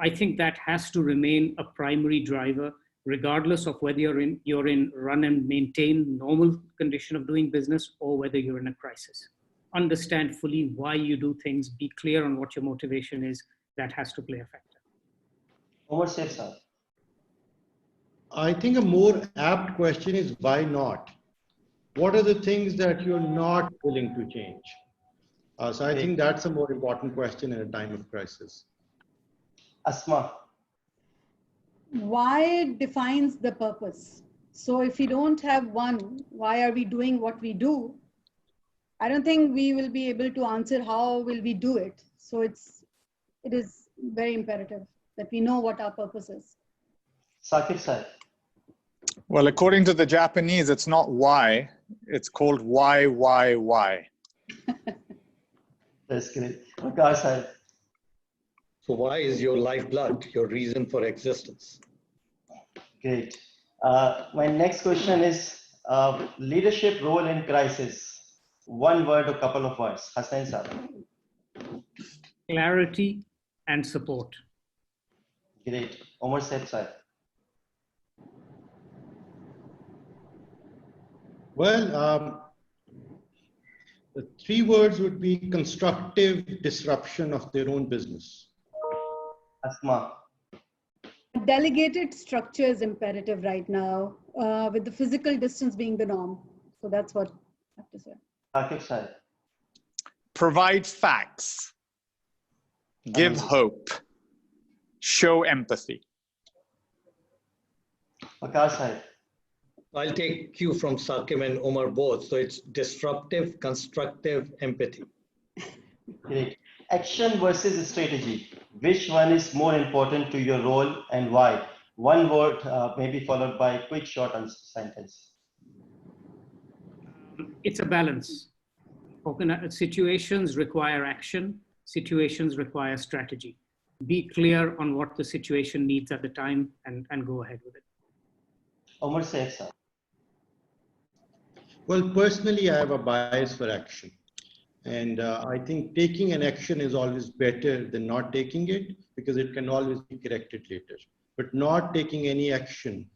I think that has to remain a primary driver, regardless of whether you're in run and maintain normal condition of doing business or whether you're in a crisis. Understand fully why you do things, be clear on what your motivation is. That has to play a factor. Omar Saif sir. I think a more apt question is why not? What are the things that you're not willing to change? So I think that's a more important question in a time of crisis. Asma. Why defines the purpose? So if we don't have one, why are we doing what we do? I don't think we will be able to answer how will we do it. So it is very imperative that we know what our purpose is. Saqib sir. Well, according to the Japanese, it's not why, it's called why. That's great. Waqar sir. So why is your lifeblood your reason for existence? Great. My next question is leadership role in crisis. One word or couple of words. Hassan sir. Clarity and support. Great. Omar Said sir. Well, the 3 words would be constructive disruption of their own business. Asma. Delegated structure is imperative right now, with the physical distance being the norm. So that's what I have to say. Akif sir. Provide facts, give hope, show empathy. Waqar sir. I'll take cue from Sakim and Omar both. So it's disruptive, constructive, empathy. Great. Action versus strategy. Which one is more important to your role and why? One word, maybe followed by a quick short sentence. It's a balance. Situations require action. Situations require strategy. Be clear on what the situation needs at the time and go ahead with it. Omar Said sir. Well, personally, I have a bias for action. And I think taking an action is always better than not taking it, because it can always be corrected later. But not taking any action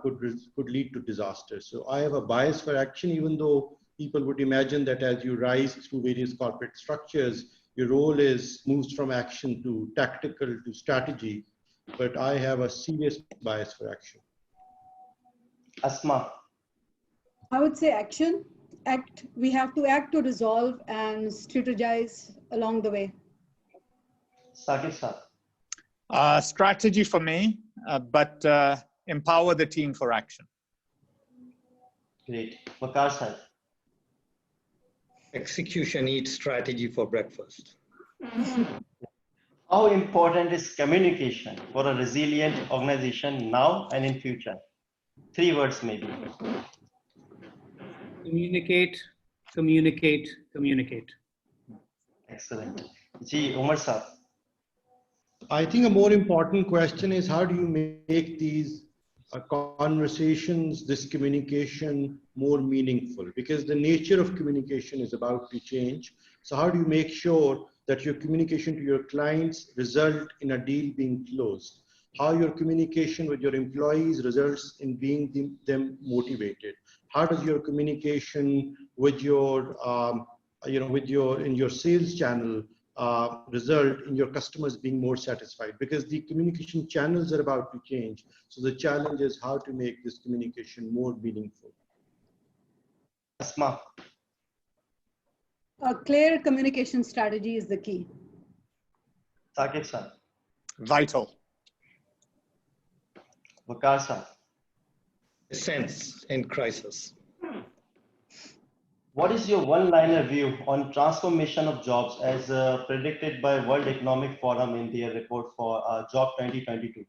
could lead to disaster. So I have a bias for action, even though people would imagine that as you rise through various corporate structures, your role moves from action to tactical to strategy. But I have a serious bias for action. Asma. I would say action. We have to act to resolve and strategize along the way. Sakib sir. Strategy for me, but empower the team for action. Great. Waqar sir. Execution eats strategy for breakfast. How important is communication for a resilient organization now and in future? 3 words maybe. Communicate, communicate, communicate. Excellent. Ji, Umar sir. I think a more important question is, how do you make these conversations, this communication more meaningful? Because the nature of communication is about to change. So how do you make sure that your communication to your clients result in a deal being closed? How your communication with your employees results in being them motivated? How does your communication with your, in your sales channel result in your customers being more satisfied? Because the communication channels are about to change. So the challenge is how to make this communication more meaningful. Asma. A clear communication strategy is the key. Sakib sir. Vital. Waqar sir. Sense in crisis. What is your one-liner view on transformation of jobs as predicted by World Economic Forum in their report for Job 2022?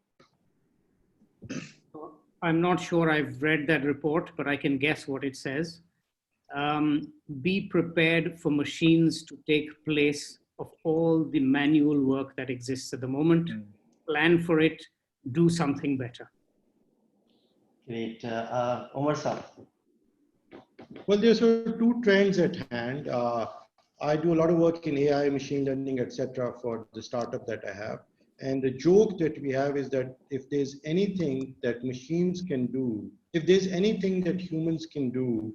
I'm not sure I've read that report, but I can guess what it says. Be prepared for machines to take place of all the manual work that exists at the moment. Plan for it, do something better. Great. Omar sir. Well, there's two trends at hand. I do a lot of work in AI, machine learning, etc. for the startup that I have. And the joke that we have is that if there's anything that machines can do, if there's anything that humans can do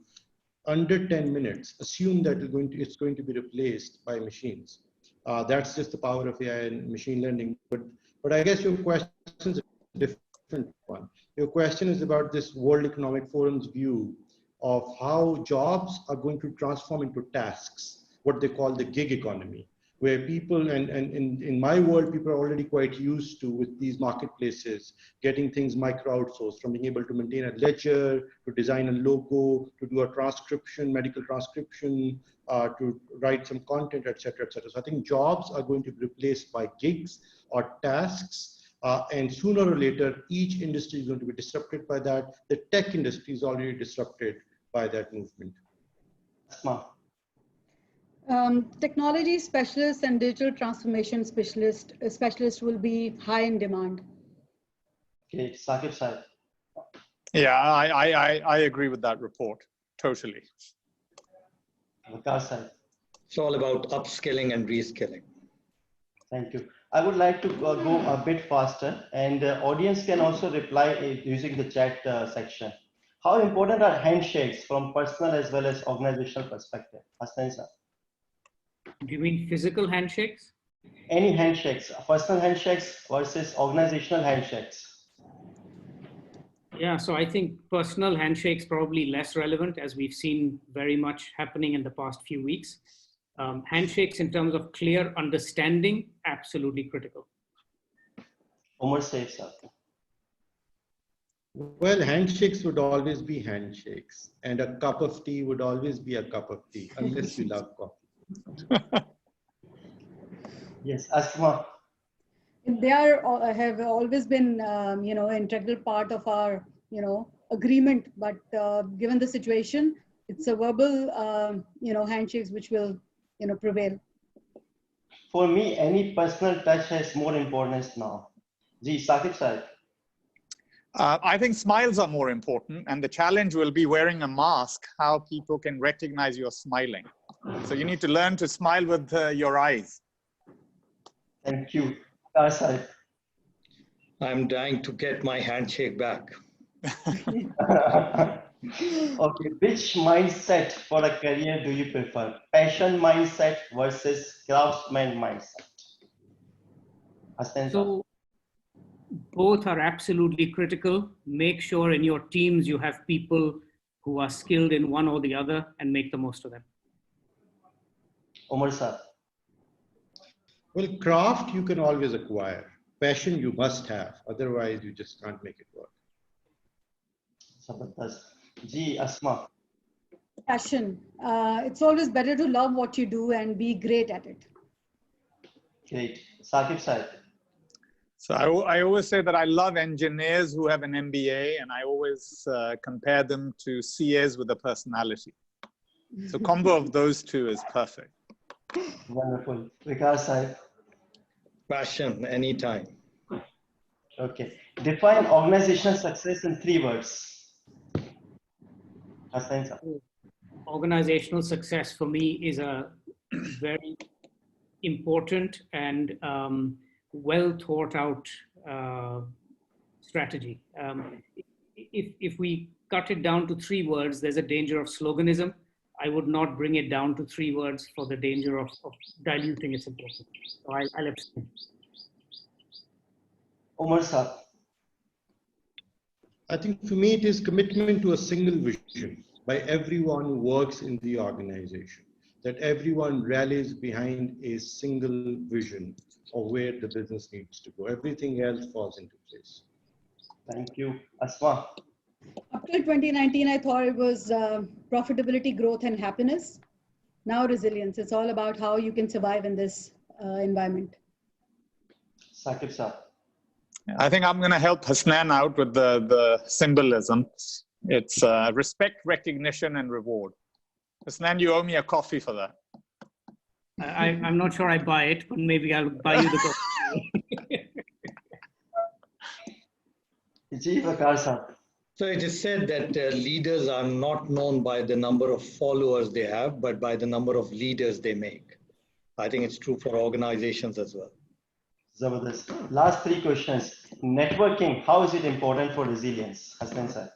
under 10 minutes, assume that it's going to be replaced by machines. That's just the power of AI and machine learning. But I guess your question is a different one. Your question is about this World Economic Forum's view of how jobs are going to transform into tasks, what they call the gig economy, where people, and in my world, people are already quite used to, with these marketplaces, getting things micro outsourced, from being able to maintain a ledger, to design a logo, to do a transcription, medical transcription, to write some content, etc., etc. So I think jobs are going to be replaced by gigs or tasks. And sooner or later, each industry is going to be disrupted by that. The tech industry is already disrupted by that movement. Asma. Technology specialists and digital transformation specialists will be high in demand. Okay, Saqib sir. Yeah, I agree with that report, totally. Vikas sir. It's all about upskilling and reskilling. Thank you. I would like to go a bit faster, and audience can also reply using the chat section. How important are handshakes from personal as well as organizational perspective? Hassan sir. Do you mean physical handshakes? Any handshakes, personal handshakes versus organizational handshakes? Yeah, so I think personal handshakes probably less relevant, as we've seen very much happening in the past few weeks. Handshakes in terms of clear understanding, absolutely critical. Umar says sir. Well, handshakes would always be handshakes, and a cup of tea would always be a cup of tea, unless you love coffee. Yes, Asma. They have always been, integral part of our, agreement. But given the situation, it's a verbal, handshakes which will, prevail. For me, any personal touch has more importance now. Ji, Saqib sir. I think smiles are more important, and the challenge will be wearing a mask, how people can recognize you're smiling. So you need to learn to smile with your eyes. Thank you. Vikas sir. I'm dying to get my handshake back. Okay, which mindset for a career do you prefer? Passion mindset versus craftsman mindset? Hassan sir. So both are absolutely critical. Make sure in your teams you have people who are skilled in one or the other and make the most of them. Umar sir. Well, craft you can always acquire. Passion you must have. Otherwise, you just can't make it work. Zabardast. Ji, Asma. Passion. It's always better to love what you do and be great at it. Great. Saqib sir. So I always say that I love engineers who have an MBA, and I always compare them to CAs with a personality. So combo of those two is perfect. Wonderful. Vikas sir. Passion, anytime. Okay. Define organizational success in 3 words. Hassan sir. Organizational success for me is a very important and well thought out strategy. If we cut it down to 3 words, there's a danger of sloganism. I would not bring it down to 3 words for the danger of diluting its importance. So I'll abstain. Umar sir. I think for me, it is commitment to a single vision by everyone who works in the organization, that everyone rallies behind a single vision of where the business needs to go. Everything else falls into place. Thank you. Asma. Up till 2019, I thought it was profitability, growth, and happiness. Now resilience. It's all about how you can survive in this environment. Saqib sir. I think I'm going to help Hasnan out with the symbolism. It's respect, recognition, and reward. Hasnan, you owe me a coffee for that. I'm not sure I buy it, but maybe I'll buy you the coffee. Ji, Vikas sir. So it is said that leaders are not known by the number of followers they have, but by the number of leaders they make. I think it's true for organizations as well. Zabardast. Last 3 questions. Networking, how is it important for resilience? Hassan sir.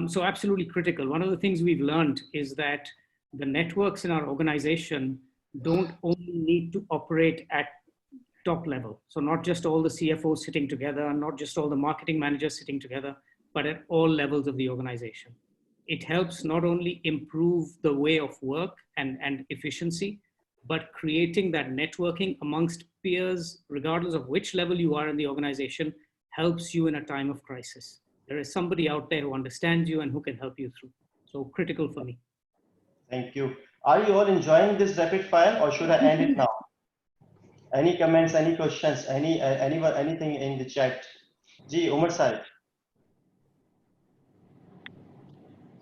So absolutely critical. One of the things we've learned is that the networks in our organization don't only need to operate at top level. So not just all the CFOs sitting together, not just all the marketing managers sitting together, but at all levels of the organization. It helps not only improve the way of work and efficiency, but creating that networking amongst peers, regardless of which level you are in the organization, helps you in a time of crisis. There is somebody out there who understands you and who can help you through. So critical for me. Thank you. Are you all enjoying this rapid fire, or should I end it now? Any comments, any questions, anything in the chat? Ji, Umar sir.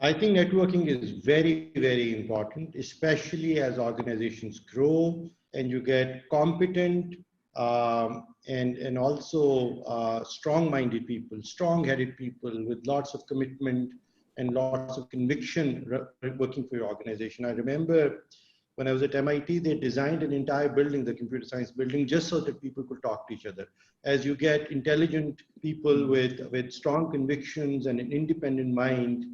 I think networking is very, very important, especially as organizations grow and you get competent and also strong-minded people, strong-headed people with lots of commitment and lots of conviction working for your organization. I remember when I was at MIT, they designed an entire building, the computer science building, just so that people could talk to each other. As you get intelligent people with strong convictions and an independent mind,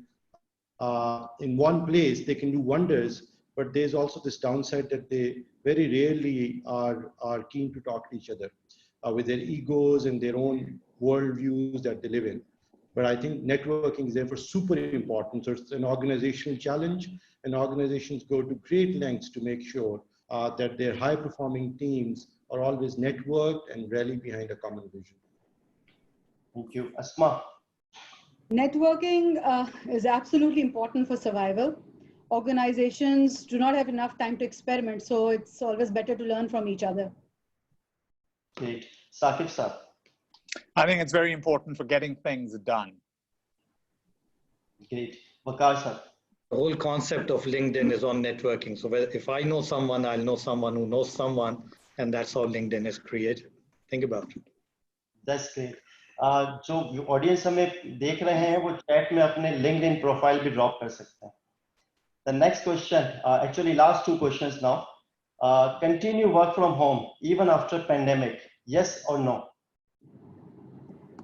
in one place, they can do wonders, but there's also this downside that they very rarely are keen to talk to each other with their egos and their own worldviews that they live in. But I think networking is therefore super important. So it's an organizational challenge, and organizations go to great lengths to make sure that their high performing teams are always networked and rally behind a common vision. Thank you. Asma. Networking is absolutely important for survival. Organizations do not have enough time to experiment, so it's always better to learn from each other. Great. Saqib sir. I think it's very important for getting things done. Great. Waqar sir. The whole concept of LinkedIn is on networking. So if I know someone, I'll know someone who knows someone, and that's how LinkedIn is created. Think about it. That's great. जो audience हमें देख रहे हैं वो chat में अपने LinkedIn profile भी drop कर सकते हैं. The next question, actually last two questions now. Continue work from home even after pandemic, yes or no?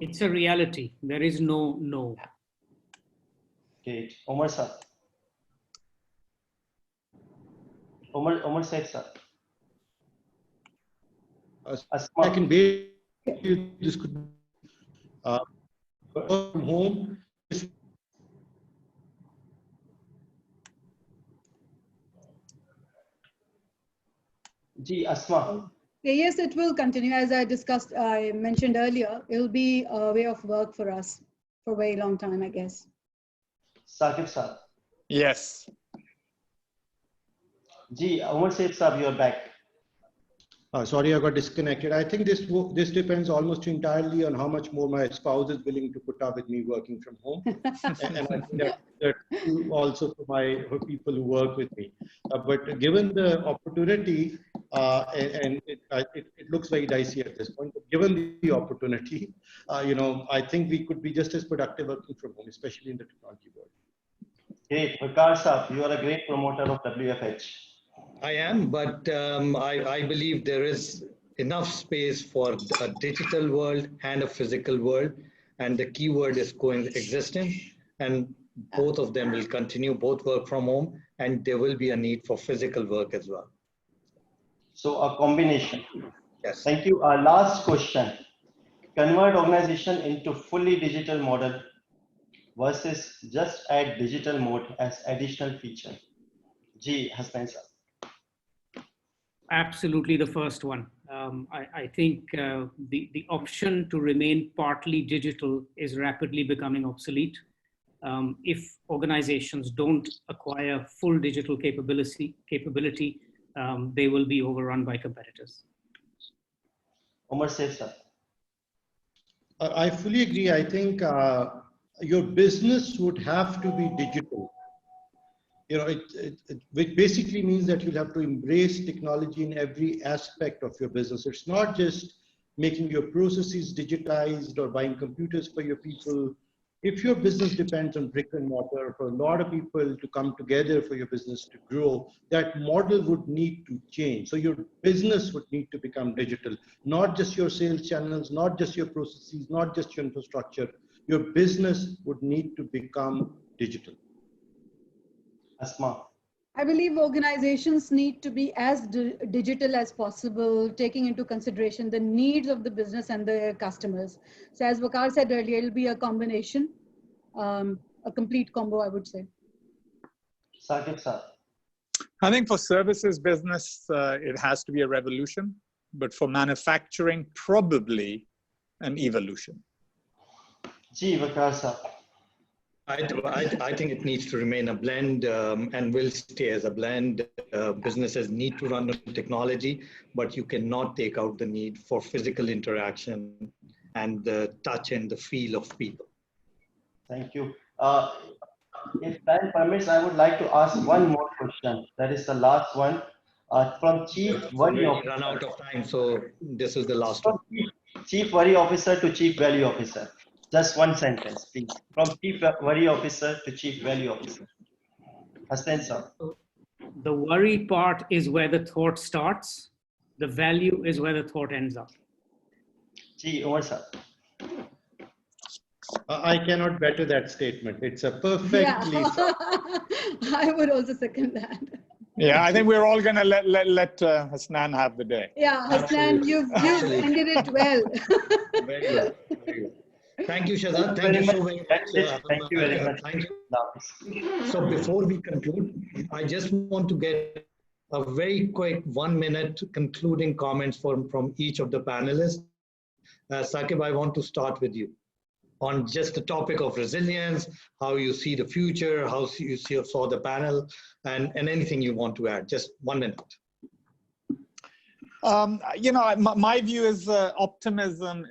It's a reality. There is no no. Great. Omar sir. Omar said sir. I can be this could from home. Ji, Asma. Yes, it will continue. As I mentioned earlier, it will be a way of work for us for a very long time, I guess. Saqib sir. Yes. Ji, Omar said sir, you're back. Sorry, I got disconnected. I think this depends almost entirely on how much more my spouse is willing to put up with me working from home, and I think that's true also for people who work with me. But given the opportunity, and it looks very dicey at this point, but given the opportunity, I think we could be just as productive working from home, especially in the technology world. Great. Waqar sir, you are a great promoter of WFH. I am, but I believe there is enough space for a digital world and a physical world, and the key word is coexistence, and both of them will continue, both work from home, and there will be a need for physical work as well. So a combination. Yes. Thank you. Last question. Convert organization into fully digital model versus just add digital mode as additional feature. Ji, Hasnain sir. Absolutely the first one. I think the option to remain partly digital is rapidly becoming obsolete. If organizations don't acquire full digital capability, they will be overrun by competitors. Omar said sir. I fully agree. I think your business would have to be digital. Which basically means that you'll have to embrace technology in every aspect of your business. It's not just making your processes digitized or buying computers for your people. If your business depends on brick and mortar, for a lot of people to come together for your business to grow, that model would need to change. So your business would need to become digital, not just your sales channels, not just your processes, not just your infrastructure. Your business would need to become digital. Asma. I believe organizations need to be as digital as possible, taking into consideration the needs of the business and their customers. So as Waqar said earlier, it'll be a combination, a complete combo, I would say. Saqib sir. I think for services business, it has to be a revolution, but for manufacturing, probably an evolution. Ji, Waqar sir. I think it needs to remain a blend and will stay as a blend. Businesses need to run on technology, but you cannot take out the need for physical interaction and the touch and the feel of people. Thank you. if time permits, I would like to ask one more question. That is the last one from Chief We've Worry already run Officer. out of time, so this is the last From one. Chief Worry Officer to Chief Value Officer. Just one sentence, please. From Chief Worry Officer to Chief Value Officer. Hassan sir. The worry part is where the thought starts. The value is where the thought ends up. Ji, Umar sir. I cannot better that statement. It's a perfectly. Yeah. I would also second that. Yeah, I think we're all going to let Hasnan have the day. Yeah, Hasnan, you've ended it well. Very well. Very well. Thank you, Shazad. Thank you so very much. Thank you very much. Thank you. So before we conclude, I just want to get a very quick 1 minute concluding comments from each of the panelists. Saqib, I want to start with you on just the topic of resilience, how you see the future, how you saw the panel, and anything you want to add. Just 1 minute. You know, my view is optimism,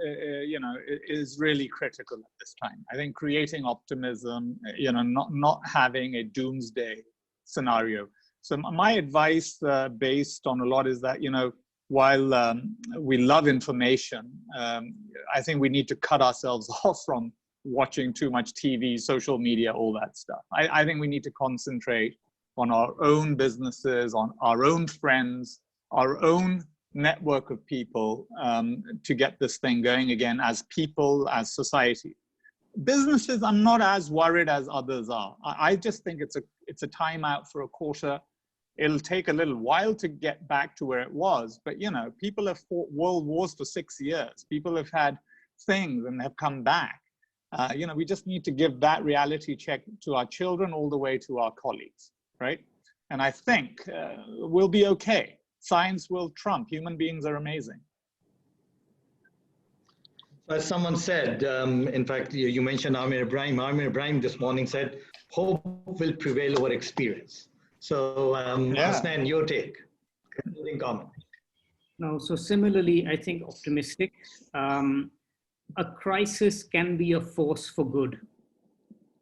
you know, is really critical at this time. I think creating optimism, you know, not having a doomsday scenario. So my advice based on a lot is that, you know, while we love information, I think we need to cut ourselves off from watching too much TV, social media, all that stuff. I think we need to concentrate on our own businesses, on our own friends, our own network of people to get this thing going again as people, as society. Businesses, I'm not as worried as others are. I just think it's a time out for a quarter. It'll take a little while to get back to where it was, but you know, people have fought world wars for 6 years. People have had things and have come back. You know, we just need to give that reality check to our children all the way to our colleagues, right? And I think we'll be okay. Science will trump. Human beings are amazing. As someone said, in fact, you mentioned Amir Ibrahim. Amir Ibrahim this morning said, hope will prevail over experience. So, Hasnan, your take, concluding comment. No, so similarly, I think optimistic. A crisis can be a force for good.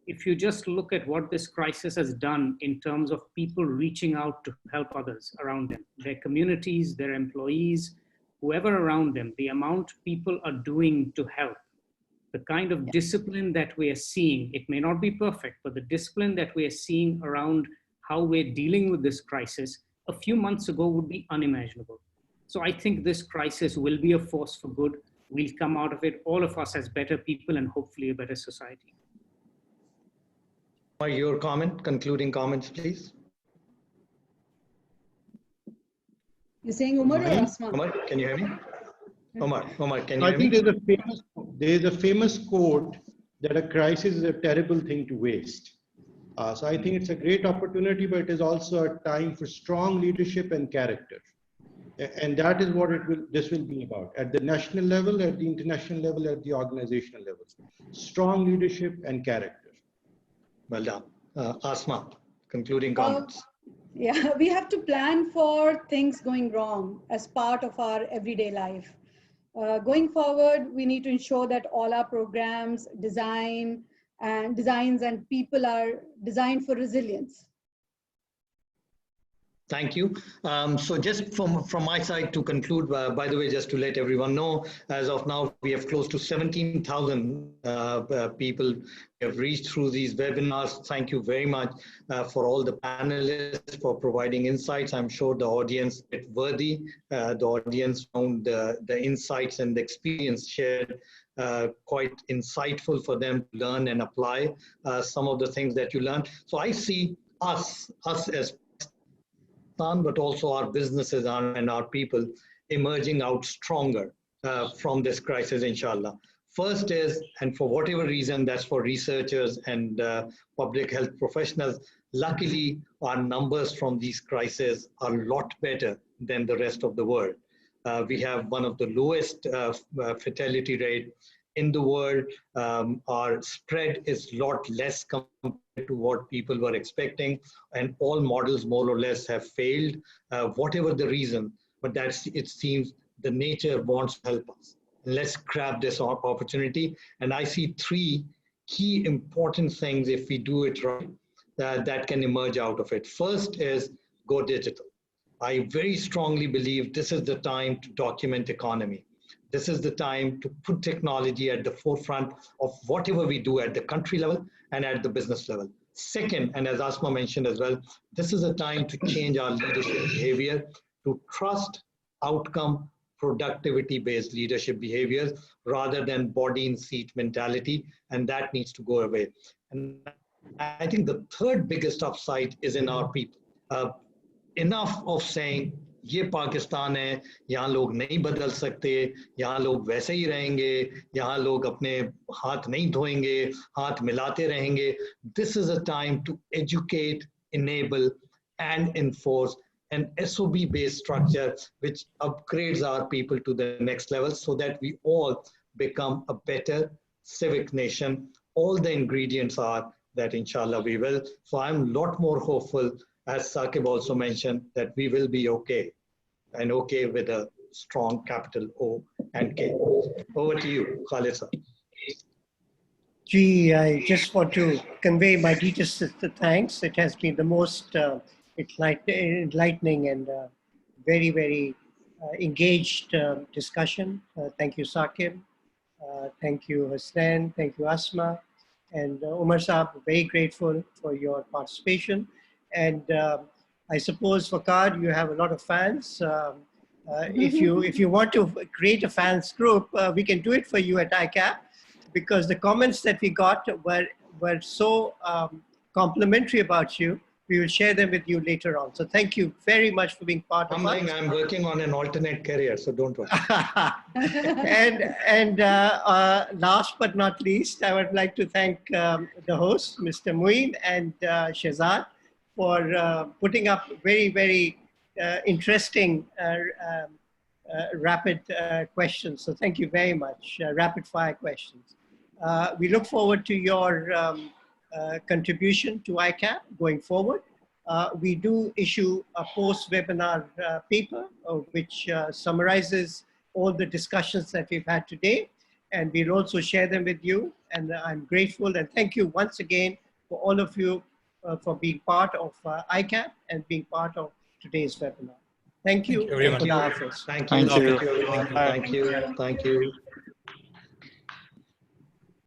If you just look at what this crisis has done in terms of people reaching out to help others around them, their communities, their employees, whoever around them, the amount people are doing to help, the kind of discipline that we are seeing, it may not be perfect, but the discipline that we are seeing around how we're dealing with this crisis a few months ago would be unimaginable. So I think this crisis will be a force for good. We'll come out of it, all of us as better people and hopefully a better society. Your comment, concluding comments, please. You're saying Umar or Asma? Omar, can you hear me? Omar, can you I hear think me? there's a famous quote that a crisis is a terrible thing to waste. So I think it's a great opportunity, but it is also a time for strong leadership and character. And that is what this will be about at the national level, at the international level, at the organizational level. Strong leadership and character. Well done. Asma, concluding comments. Yeah, we have to plan for things going wrong as part of our everyday life. Going forward, we need to ensure that all our programs, designs and people are designed for resilience. Thank you. So just from my side to conclude, by the way, just to let everyone know, as of now, we have close to 17,000 people have reached through these webinars. Thank you very much for all the panelists for providing insights. I'm sure the audience is worthy. The audience found the insights and the experience shared quite insightful for them to learn and apply some of the things that you learned. So I see us as but also our businesses and our people emerging out stronger from this crisis, inshallah. First is, and for whatever reason, that's for researchers and public health professionals, luckily our numbers from these crises are a lot better than the rest of the world. We have one of the lowest fatality rate in the world. Our spread is a lot less compared to what people were expecting, and all models more or less have failed, whatever the reason, but it seems the nature wants to help us. Let's grab this opportunity. And I see three key important things, if we do it right, that can emerge out of it. First is go digital. I very strongly believe this is the time to document economy. This is the time to put technology at the forefront of whatever we do at the country level and at the business level. Second, and as Asma mentioned as well, this is a time to change our leadership behavior to trust outcome, productivity-based leadership behaviors rather than body in seat mentality, and that needs to go away. And I think the third biggest upside is in our people. Enough of saying ये पाकिस्तान है, यहाँ लोग नहीं बदल सकते, यहाँ लोग वैसे ही रहेंगे, यहाँ लोग अपने हाथ नहीं धोएंगे, हाथ मिलाते रहेंगे. This is a time to educate, enable, and enforce an SOB-based structure which upgrades our people to the next level so that we all become a better civic nation. All the ingredients are that, inshallah, we will. So I'm a lot more hopeful, as Saqib also mentioned, that we will be okay, and okay with a strong capital O and K. Over to you, Khalid sir. Gee, I just want to convey my deepest thanks. It has been the most enlightening and very, very engaged discussion. Thank you, Saqib. Thank you, Hassan. Thank you, Asma. And Umar Saab, very grateful for your participation. And I suppose, Fakar, you have a lot of fans. If you want to create a fans group, we can do it for you at ICAP, because the comments that we got were so complimentary about you. We will share them with you later on. So thank you very much for being part of it. I'm working on an alternate career, so don't worry. and last but not least, I would like to thank the host, Mr. Muin and Shehzad, for putting up very, very interesting rapid questions. So thank you very much, rapid fire questions. We look forward to your contribution to ICAP going forward. We do issue a post-webinar paper which summarizes all the discussions that we've had today, and we'll also share them with you. And I'm grateful and thank you once again for all of you for being part of ICAP and being part of today's webinar. Thank you. Thank you very much. Thank you. Thank you. Thank you.